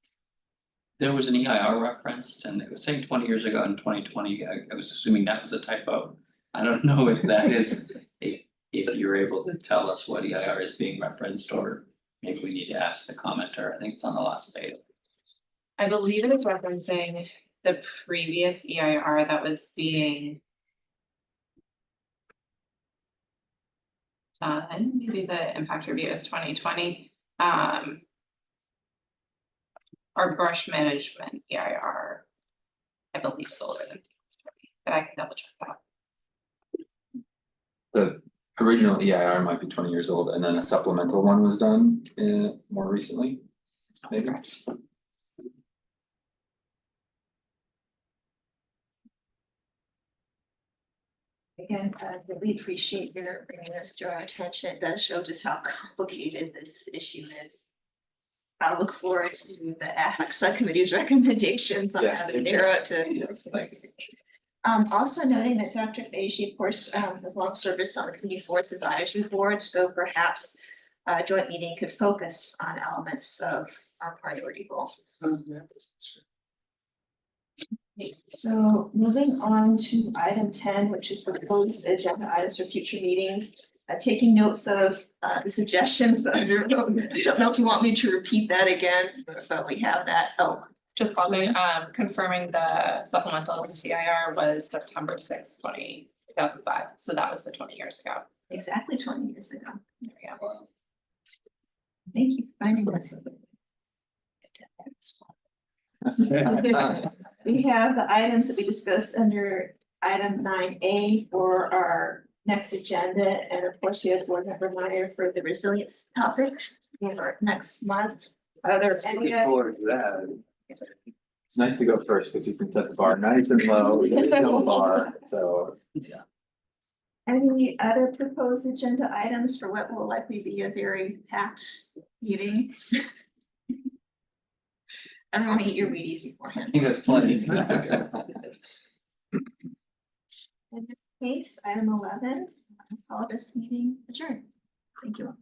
There was an EIR referenced and it was saying 20 years ago in 2020. I was assuming that was a typo. I don't know if that is, if you're able to tell us what EIR is being referenced, or maybe we need to ask the commenter. I think it's on the last page. I believe it is referencing the previous EIR that was being. And maybe the impact review is 2020, our brush management EIR. I believe is older than 2020, but I can double check that. The original EIR might be 20 years old, and then a supplemental one was done more recently. Maybe. Again, we appreciate your bringing this to our attention. It does show just how complicated this issue is. I look forward to the ad hoc subcommittee's recommendations on Yes, how to me too. narrow it to. Yes, thanks. Also noting that Dr. Fahey, of course, has long service on the Community Forest Advisory Board, so perhaps a joint meeting could focus on elements of our priority goal. So moving on to item 10, which is proposed agenda items for future meetings. Taking notes of the suggestions, but I don't know if you want me to repeat that again, but we have that. Oh, Just pausing, confirming the supplemental CIR was September 6th, 2005, so that was the 20 years ago. exactly 20 years ago. There we go. Thank you for finding this. We have the items that we discussed under item 9A for our next agenda, and of course, we have board member Meyer for the resilience topic in our next month. Are there any? It's nice to go first because you can set the bar nice and low, there's no bar, so, yeah. Any other proposed agenda items for what will likely be a very packed meeting? Everyone eat your Wheaties I beforehand. think that's plenty. In this case, item 11, I'll call this meeting adjourned. Thank you all.